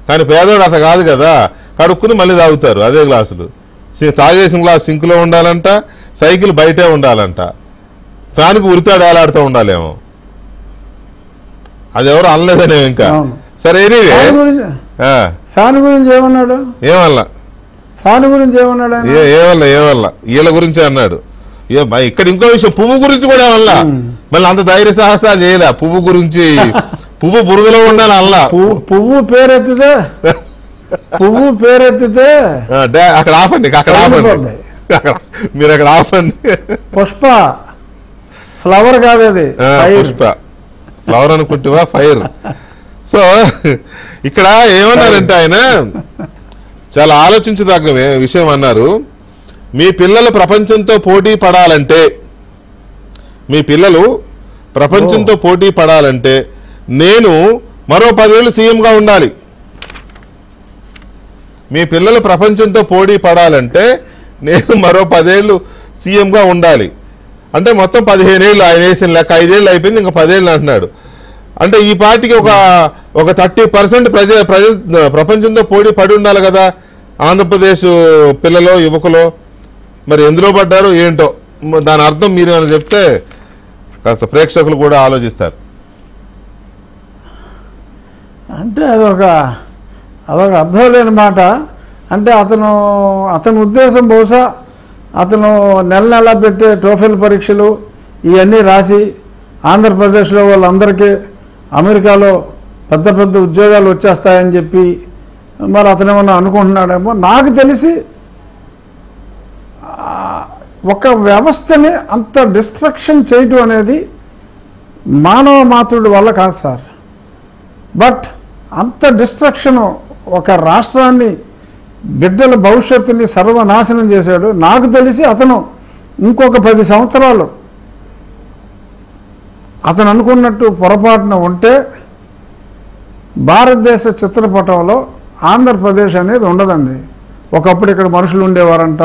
కానీ పేదవాడు అట్లా కాదు కదా, కడుక్కుని మళ్ళీ తాగుతారు అదే గ్లాసులు. తాగేసిన గ్లాసు సింకులో ఉండాలంట, సైకిల్ బయటే ఉండాలంట, ఫ్యాన్కి ఉరితాడు ఏలాడుతూ ఉండాలేమో. అది ఎవరు అనలేదనేమో ఇంకా. సరే, ఎనీవే ఫ్యాన్ గురించి ఏమన్నాడు? ఏమల్లా ఫ్యాన్ గురించి ఏమన్నాడు? ఏమల్లా వీళ్ళ గురించి అన్నాడు. ఇక్కడ ఇంకో విషయం, పువ్వు గురించి కూడా ఏమల్లా. మళ్ళీ అంత ధైర్య సాహసాలు చేయలే. పువ్వు గురించి, పువ్వు బురదలో ఉండాలి అల్లా. పువ్వు పేరెత్తితే అక్కడ ఆపండి, మీరు అక్కడ ఆపండి. పుష్ప ఫ్లవర్ కాదు అది, పుష్ప ఫ్లవర్ అనుకుంటువా, ఫైర్. సో ఇక్కడ ఏమన్నారంటే ఆయన చాలా ఆలోచించదగ్గ విషయం అన్నారు. మీ పిల్లలు ప్రపంచంతో పోటీ పడాలంటే నేను మరో 10 ఏళ్ళు సీఎంగా ఉండాలి. మీ పిల్లలు ప్రపంచంతో పోటీ పడాలంటే నేను మరో 10 ఏళ్ళు సీఎంగా ఉండాలి. అంటే మొత్తం 15 ఏళ్ళు ఆయన వేసిన లెక్క. 5 ఏళ్ళు అయిపోయింది, ఇంకా 10 ఏళ్ళు అంటున్నాడు. అంటే ఈ పార్టీకి ఒక 30% ప్రపంచంతో పోటీ పడి ఉండాలి కదా ఆంధ్రప్రదేశ్ పిల్లలు యువకులు. మరి ఎందులో పడ్డారు ఏంటో, దాని అర్థం మీరు అని చెప్తే కాస్త ప్రేక్షకులు కూడా ఆలోచిస్తారు. అంటే అదొక అర్థం లేని మాట. అంటే అతని ఉద్దేశం బహుశా అతను నెల పెట్టే టోఫెల్ పరీక్షలు ఇవన్నీ రాసి ఆంధ్రప్రదేశ్లో వాళ్ళందరికీ అమెరికాలో పెద్ద పెద్ద ఉద్యోగాలు వచ్చేస్తాయని చెప్పి మరి అతను ఏమన్నా అనుకుంటున్నాడేమో. నాకు తెలిసి ఒక వ్యవస్థని అంత డిస్ట్రక్షన్ చేయటం అనేది మానవ మాతృడి వల్ల కాదు సార్. బట్ అంత డిస్ట్రక్షన్ ఒక రాష్ట్రాన్ని, బిడ్డల భవిష్యత్తుని సర్వనాశనం చేశాడు. నాకు తెలిసి అతను ఇంకొక 10 సంవత్సరాలు అతను అనుకున్నట్టు పొరపాటున ఉంటే భారతదేశ చిత్రపటంలో ఆంధ్రప్రదేశ్ అనేది ఉండదండి. ఒకప్పుడు ఇక్కడ మనుషులు ఉండేవారంట,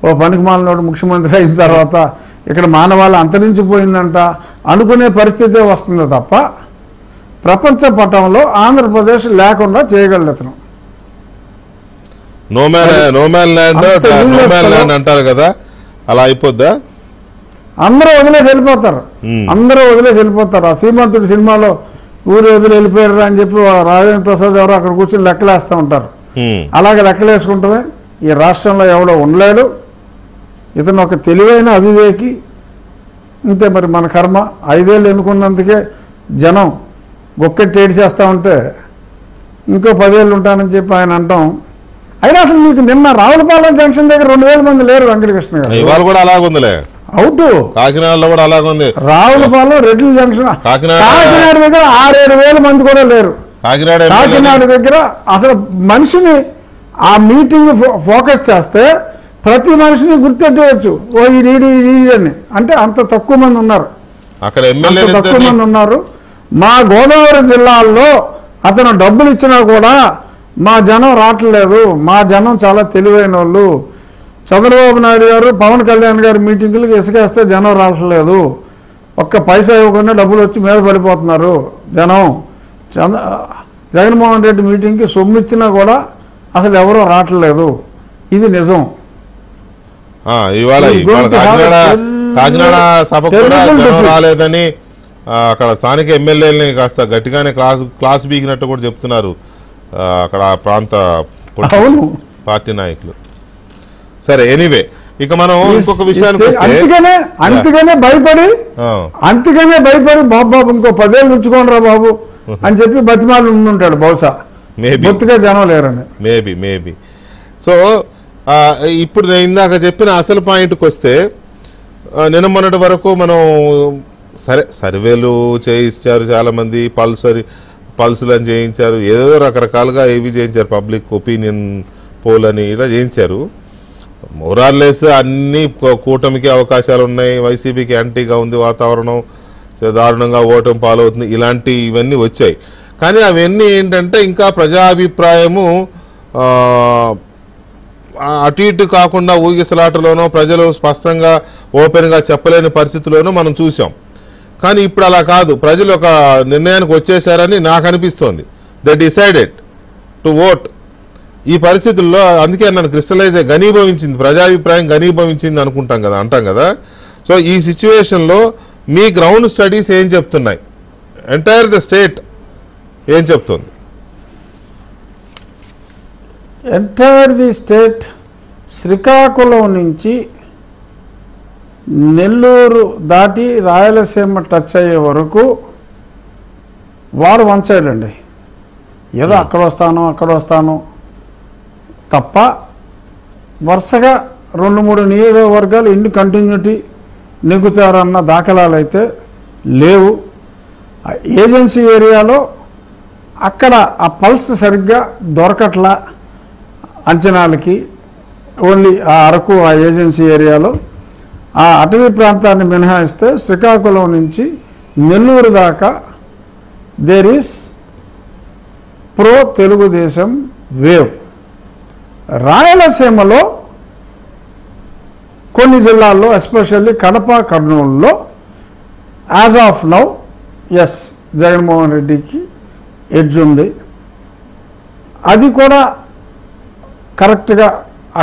ఓ పనికిమాలినోడు ముఖ్యమంత్రి అయిన తర్వాత ఇక్కడ మానవాళి అంతరించిపోయిందంట అనుకునే పరిస్థితే వస్తుంది తప్ప ప్రపంచ పటంలో ఆంధ్రప్రదేశ్ లేకుండా చేయగలడు అతను. నో మ్యాన్ ల్యాండ్ అంటారు కదా, అలా అయిపోద్దా? అందరూ వదిలేసి వెళ్ళిపోతారు. ఆ శ్రీమంతుడి సినిమాలో ఊరు వదిలి వెళ్ళిపోయారు అని చెప్పి రాజేంద్ర ప్రసాద్ ఎవరో అక్కడ కూర్చొని లెక్కలేస్తూ ఉంటారు. అలాగే లెక్కలేసుకుంటే ఈ రాష్ట్రంలో ఎవడో ఉండలేడు. ఇతను ఒక తెలివైన అవివేకి. ఇంతే మరి మన కర్మ. 5 ఏళ్ళు ఎన్నుకున్నందుకే జనం గొక్కెట్టి ఏడి చేస్తూ ఉంటే ఇంకో 10 ఏళ్ళు ఉంటానని చెప్పి ఆయన అంటాం. అయినా అసలు మీకు నిన్న రావులపాలెం జంక్షన్ దగ్గర 2000 మంది లేరు వెంకటకృష్ణ గారు. ఇవాళ కూడా అలాగుందిలే. అవుట్ కాకినాడలో కూడా అలాగుంది. రావులపాలెం రెడ్డి జంక్షన్ కాకినాడ దగ్గర 6-7 వేల మంది కూడా లేరు. కాకినాడ దగ్గర అసలు మనిషిని ఆ మీటింగ్ ఫోకస్ చేస్తే ప్రతి మనిషిని గుర్తెట్టేయచ్చు. ఓ ఈ అని అంటే అంత తక్కువ మంది ఉన్నారు. అక్కడ తక్కువ మంది ఉన్నారు. మా గోదావరి జిల్లాల్లో అతను డబ్బులు ఇచ్చినా కూడా మా జనం రావట్లేదు. మా జనం చాలా తెలివైన వాళ్ళు. చంద్రబాబు నాయుడు గారు, పవన్ కళ్యాణ్ గారు మీటింగులకు ఇసుకేస్తే జనం రావట్లేదు. ఒక్క పైసా ఇవ్వకుండా డబ్బులు వచ్చి మీద పడిపోతున్నారు జనం. జగన్మోహన్ రెడ్డి మీటింగ్కి సొమ్ము ఇచ్చినా కూడా అసలు ఎవరో రావట్లేదు. ఇది నిజం. కాకినాడ సభ కూడా జనం రాలేదని అక్కడ స్థానిక ఎమ్మెల్యేలని కాస్త గట్టిగానే క్లాస్ బీగినట్టు కూడా చెప్తున్నారు అక్కడ ప్రాంత పార్టీ నాయకులు. సరే, ఎనీవే, ఇక మనం ఇంకొక విషయానికి అంతగానే భయపడి బాబు ఇంకో 10 ఏళ్ళు ఉంచుకోండి రా బాబు అని చెప్పి బతిమాలు ఉండుంటాడు బహుశా. బొత్తుగా జనం లేరని మేబీ. సో ఇప్పుడు నేను ఇందాక చెప్పిన అసలు పాయింట్కి వస్తే, నిన్న మొన్నటి వరకు మనం సర్వేలు చేయించారు చాలామంది, పల్సులు అని చేయించారు, ఏదో రకరకాలుగా ఏవి చేయించారు, పబ్లిక్ ఒపీనియన్ పోల్ అని ఇలా చేయించారు. మోరార్లెస్ అన్ని కూటమికి అవకాశాలు ఉన్నాయి, వైసీపీకి యాంటీగా ఉంది వాతావరణం, దారుణంగా ఓటమి పాలవుతుంది, ఇవన్నీ వచ్చాయి. కానీ అవన్నీ ఏంటంటే ఇంకా ప్రజాభిప్రాయము అటు ఇటు కాకుండా ఊగిసలాటలోనో ప్రజలు స్పష్టంగా ఓపెన్గా చెప్పలేని పరిస్థితుల్లోనూ మనం చూసాం. కానీ ఇప్పుడు అలా కాదు, ప్రజలు ఒక నిర్ణయానికి వచ్చేసారని నాకు అనిపిస్తోంది. They decided to vote. ఈ పరిస్థితుల్లో అందుకే నన్ను క్రిస్టలైజ్ ఘనీభవించింది, ప్రజాభిప్రాయం ఘనీభవించింది అంటాం కదా. సో ఈ సిచ్యువేషన్లో మీ గ్రౌండ్ స్టడీస్ ఏం చెప్తున్నాయి? ఎంటైర్ ద స్టేట్ ఏం చెప్తుంది? ఎంటైర్ ది స్టేట్ శ్రీకాకుళం నుంచి నెల్లూరు దాటి రాయలసీమ టచ్ అయ్యే వరకు వారు వన్ సైడ్ అండి. ఏదో అక్కడ వస్తాను తప్ప వరుసగా 2-3 నియోజకవర్గాలు ఇండి కంటిన్యూటీ నెగ్గుతారన్న దాఖలాలు అయితే లేవు. ఏజెన్సీ ఏరియాలో అక్కడ ఆ పల్స్ సరిగ్గా దొరకట్లా అంచనాలకి. ఓన్లీ ఆ అరకు, ఆ ఏజెన్సీ ఏరియాలో ఆ అటవీ ప్రాంతాన్ని మినహాయిస్తే శ్రీకాకుళం నుంచి నెల్లూరు దాకా there is pro Telugu Desam wave. రాయలసీమలో కొన్ని జిల్లాల్లో ఎస్పెషల్లీ కడప, కర్నూలులో as of now as Jaganmohan రెడ్డికి ఎడ్జ్ ఉంది. అది కూడా కరెక్ట్గా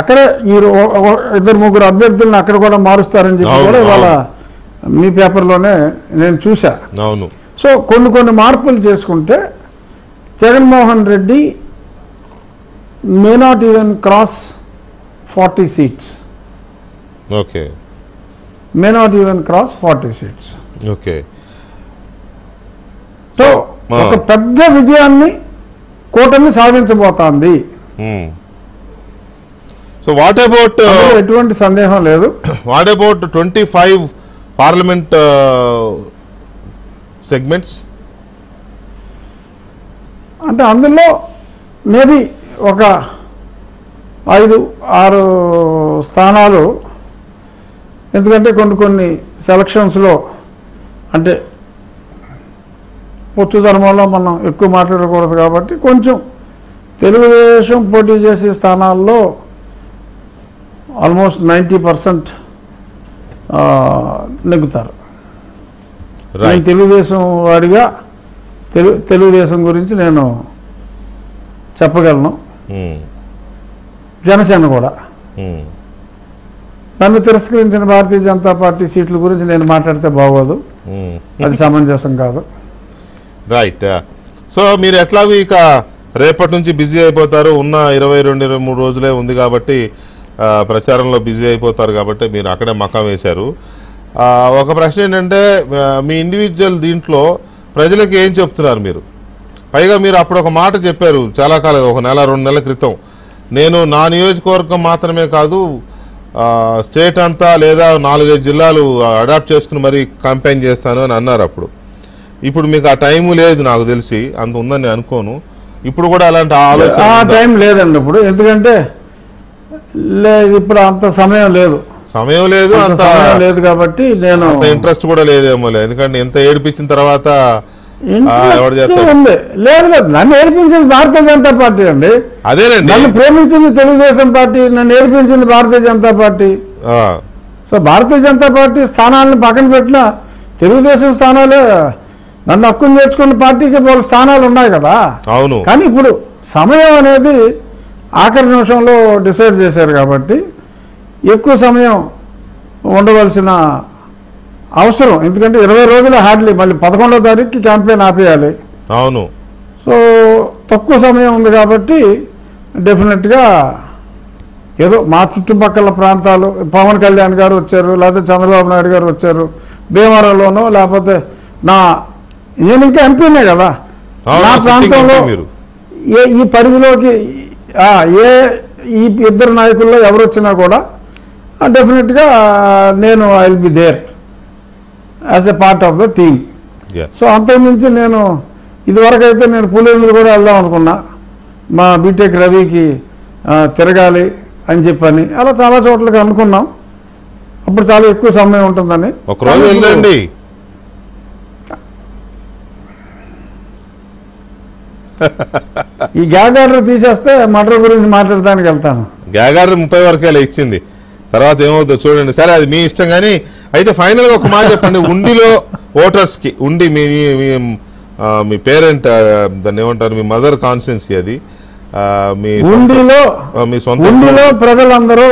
అక్కడే 2-3 అభ్యర్థులను అక్కడ కూడా మారుస్తారని చెప్పి కూడా ఇవాళ మీ పేపర్లోనే నేను చూసా. సో కొన్ని మార్పులు చేసుకుంటే Jaganmohan Reddy may not even cross 40 seats. Okay, may not even cross 40 seats. Okay. So ఒక పెద్ద విజయాన్ని కూటమి సాధించబోతోంది. సో వాట్ అబౌట్, ఎటువంటి సందేహం లేదు. What about 25 parliament segments? అంటే అందులో మేబీ ఒక 5-6 స్థానాలు, ఎందుకంటే కొన్ని సెలక్షన్స్లో అంటే పొత్తు ధర్మంలో మనం ఎక్కువ మాట్లాడకూడదు కాబట్టి కొంచెం తెలుగుదేశం పోటీ చేసే స్థానాల్లో ఆల్మోస్ట్ 90% నెగ్గుతారు. నేను తెలుగుదేశం వాడిగా తెలుగుదేశం గురించి నేను చెప్పగలను. జనసేన కూడా. నన్ను తిరస్కరించిన భారతీయ జనతా పార్టీ సీట్ల గురించి నేను మాట్లాడితే బాగోదు, అది సమంజసం కాదు. రైట్. సో మీరు ఎట్లాగూ ఇక రేపటి నుంచి బిజీ అయిపోతారు, ఉన్న 22-23 రోజులే ఉంది కాబట్టి ప్రచారంలో బిజీ అయిపోతారు కాబట్టి మీరు అక్కడే మకాం వేశారు. ఒక ప్రశ్న ఏంటంటే, మీ ఇండివిజువల్ దీంట్లో ప్రజలకు ఏం చెప్తున్నారు మీరు? పైగా మీరు అప్పుడు ఒక మాట చెప్పారు చాలా కాలం, ఒక 1-2 నెలల క్రితం, నేను నా నియోజకవర్గం మాత్రమే కాదు స్టేట్ అంతా లేదా 4-5 జిల్లాలు అడాప్ట్ చేసుకుని మరీ క్యాంపెయిన్ చేస్తాను అని అన్నారు అప్పుడు. ఇప్పుడు మీకు ఆ టైము లేదు, నాకు తెలిసి అంత ఉందని అనుకోను. ఇప్పుడు కూడా అలాంటి ఆలోచన ఆ టైం లేదండి ఇప్పుడు, ఎందుకంటే ఇప్పుడు అంత సమయం లేదు లేదు కాబట్టి నేను అంత ఇంట్రెస్ట్ కూడా లేదేమో, ఎందుకంటే ఎంత ఏడిపించిన తర్వాత ఉంది. లేదు నన్ను ఏడిపించింది భారతీయ జనతా పార్టీ అండి. అదేనండి, నన్ను ప్రేమించింది తెలుగుదేశం పార్టీ, నన్ను ఏడిపించింది Bharatiya Janata party. So Bharatiya Janata party స్థానాలను పక్కన పెట్టిన తెలుగుదేశం స్థానాలే నన్ను హక్కును చేర్చుకున్న పార్టీకి వాళ్ళ స్థానాలు ఉన్నాయి కదా. అవును. కానీ ఇప్పుడు సమయం అనేది ఆఖరి నిమిషంలో డిసైడ్ చేశారు కాబట్టి ఎక్కువ సమయం ఉండవలసిన అవసరం, ఎందుకంటే 20 రోజులు హార్డ్లీ, మళ్ళీ 11వ తారీఖుకి క్యాంపెయిన్ ఆపేయాలి. అవును. సో తక్కువ సమయం ఉంది కాబట్టి డెఫినెట్గా ఏదో మా చుట్టుపక్కల ప్రాంతాలు, పవన్ కళ్యాణ్ గారు వచ్చారు, లేకపోతే చంద్రబాబు నాయుడు గారు వచ్చారు, భీమవరంలోనో లేకపోతే నేను ఇంకా ఎంపీనే కదా, నా ప్రాంతంలో ఈ పరిధిలోకి ఈ ఇద్దరు నాయకుల్లో ఎవరు వచ్చినా కూడా డెఫినెట్గా నేను I will be there as a part of the team. So అంతకుమించి నేను ఇదివరకైతే నేను పులివెందులు కూడా వెళ్దాం అనుకున్నా, మా బీటెక్ రవికి తిరగాలి అని చెప్పని, అలా చాలా చోట్లకి అనుకున్నాం. అప్పుడు చాలా ఎక్కువ సమయం ఉంటుందని. ఒకరోజు వెళ్ళండి. ఈ గ్యాగ్ ఆర్డర్ తీసేస్తే మర్డర్ గురించి మాట్లాడడానికి వెళ్తాను. గ్యాగ్ ఆర్డర్ 30 వరకే ఇచ్చింది, తర్వాత ఏమవుతుందో చూడండి. సరే, అది మీ ఇష్టం. కానీ అయితే ఫైనల్గా ఒక మాట చెప్పండి, ఉండిలో ఓటర్స్కి, ఉండి మీ పేరెంట్ దాన్ని ఏమంటారు, మీ మదర్ కాన్స్టిట్యున్సీ, అది మీ సొంత ఉండిలో ప్రజలందరూ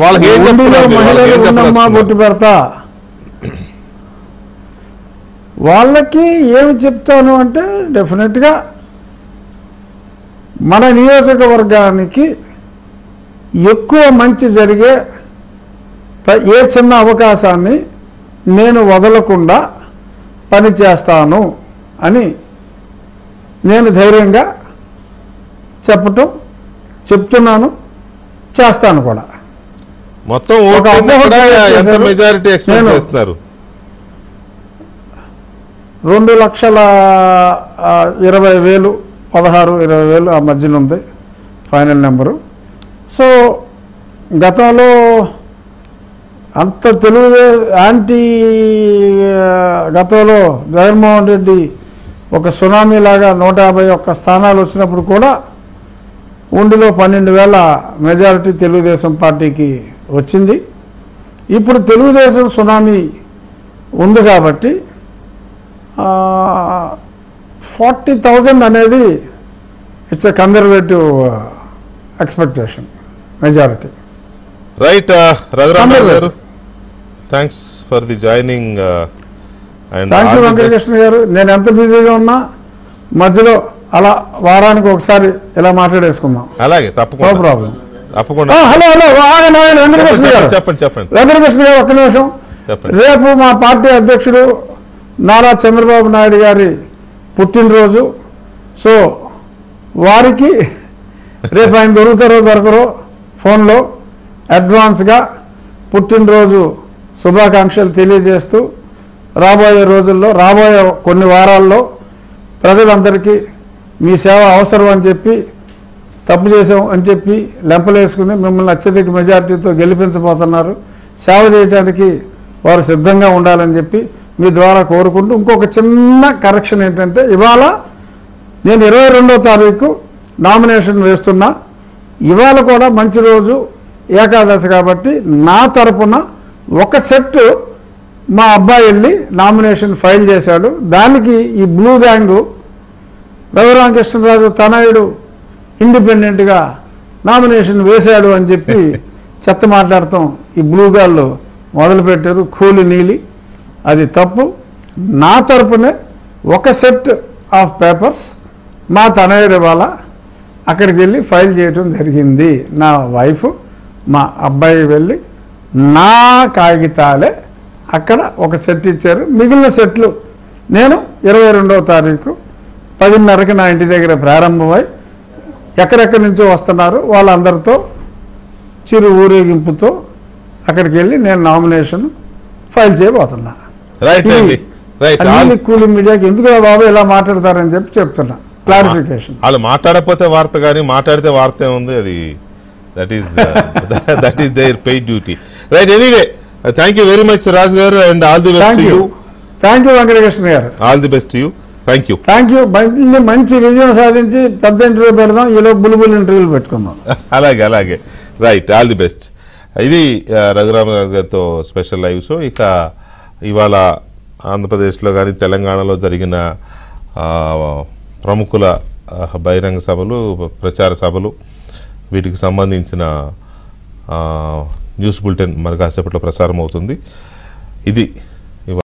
వాళ్ళకి ఏం చెప్తున్నారు, బొట్టు పెడతా వాళ్ళకి ఏమి చెప్తాను అంటే, డెఫినెట్గా మన నియోజకవర్గానికి ఎక్కువ మంచి జరిగే ఏ చిన్న అవకాశాన్ని నేను వదలకుండా పనిచేస్తాను అని నేను ధైర్యంగా చెప్తున్నాను, చేస్తాను కూడా. మొత్తం ఎంత మెజారిటీ ఎక్స్పెక్ట్ చేస్తున్నారు? 2,20,000, 16-20,000 ఆ మధ్యన ఉంది ఫైనల్ నెంబరు. సో గతంలో అంత గతంలో జగన్మోహన్ రెడ్డి ఒక సునామీ లాగా 151 స్థానాలు వచ్చినప్పుడు కూడా ఉండిలో 12,000 మెజారిటీ తెలుగుదేశం పార్టీకి వచ్చింది. ఇప్పుడు తెలుగుదేశం సునామీ ఉంది కాబట్టి 40,000 అనేది it's a conservative expectation majority. Right. Raghuramarao garu, thanks for the joining. Thank you Venkatakrishna garu. నేను ఎంత బిజీగా ఉన్నా మధ్యలో అలా వారానికి ఒకసారి ఇలా మాట్లాడేసుకుందాం. అలాగే, తప్పకుండా. No problem. తప్పకుండా హలో ఆగండి వెంకటకృష్ణ గారు, చెప్పండి వెంకటకృష్ణ గారు ఒక్క నిమిషం. రేపు మా పార్టీ అధ్యక్షుడు నారా చంద్రబాబు నాయుడు గారి పుట్టినరోజు. సో వారికి రేపు ఆయన దొరకరో ఫోన్లో అడ్వాన్స్గా పుట్టినరోజు శుభాకాంక్షలు తెలియజేస్తూ రాబోయే రోజుల్లో, రాబోయే కొన్ని వారాల్లో ప్రజలందరికీ మీ సేవ అవసరం అని చెప్పి, తప్పు చేసాం అని చెప్పి లెంపలేసుకుని మిమ్మల్ని అత్యధిక మెజార్టీతో గెలిపించబోతున్నారు. సేవ చేయడానికి వారు సిద్ధంగా ఉండాలని చెప్పి మీ ద్వారా కోరుకుంటూ, ఇంకొక చిన్న కరెక్షన్ ఏంటంటే, ఇవాళ నేను 22వ తారీఖు నామినేషన్ వేస్తున్నా. ఇవాళ కూడా మంచి రోజు, ఏకాదశి కాబట్టి నా తరపున ఒక సెట్ మా అబ్బాయి వెళ్ళి నామినేషన్ ఫైల్ చేశాడు. దానికి ఈ బ్లూ గ్యాంగు రఘురామకృష్ణరాజు తనయుడు ఇండిపెండెంట్గా నామినేషన్ వేశాడు అని చెప్పి చెత్త మాట్లాడతాం ఈ బ్లూ గాళ్ళు మొదలుపెట్టారు. కూలి నీలి, అది తప్పు. నా తరపునే ఒక సెట్ ఆఫ్ పేపర్స్ మా తనయుడు ఇవాళ అక్కడికి వెళ్ళి ఫైల్ చేయడం జరిగింది. నా వైఫ్ మా అబ్బాయి వెళ్ళి నా కాగితాలే అక్కడ ఒక సెట్ ఇచ్చారు. మిగిలిన సెట్లు నేను 22వ తారీఖు 10:30కి నా ఇంటి దగ్గర ప్రారంభమై ఎక్కడెక్కడి నుంచో వస్తున్నారు వాళ్ళందరితో చిరు ఊరేగింపుతో అక్కడికి వెళ్ళి నేను నామినేషన్ ఫైల్ చేయబోతున్నా. కూలి మీడియాకి ఎందుకు బాబు ఇలా మాట్లాడతారని చెప్పి చెప్తున్నా, క్లారిఫికేషన్. వాళ్ళు మాట్లాడకపోతే వార్త కానీ మాట్లాడితే వార్త ఏముంది, అది that is their paid duty. Right, anyway thank you very much Raju garu and all the best to you. Thank you Venkatakrishna garu, all the best to you. Thank you. మంచి విజయం సాధించి పెద్ద ఇంటర్వ్యూ పెడదాం, ఈలో బుల్బుల్ ఇంటర్వ్యూలు పెట్టుకుందాం. అలాగే రైట్, ఆల్ ది బెస్ట్. ఇది రఘురామ గారితో స్పెషల్ లైవ్ షో. ఇక ఇవాళ ఆంధ్రప్రదేశ్లో కానీ తెలంగాణలో జరిగిన ప్రముఖుల బహిరంగ సభలు, ప్రచార సభలు, వీటికి సంబంధించిన న్యూస్ బులెటిన్ మరి కాసేపట్లో ప్రసారం అవుతుంది. ఇది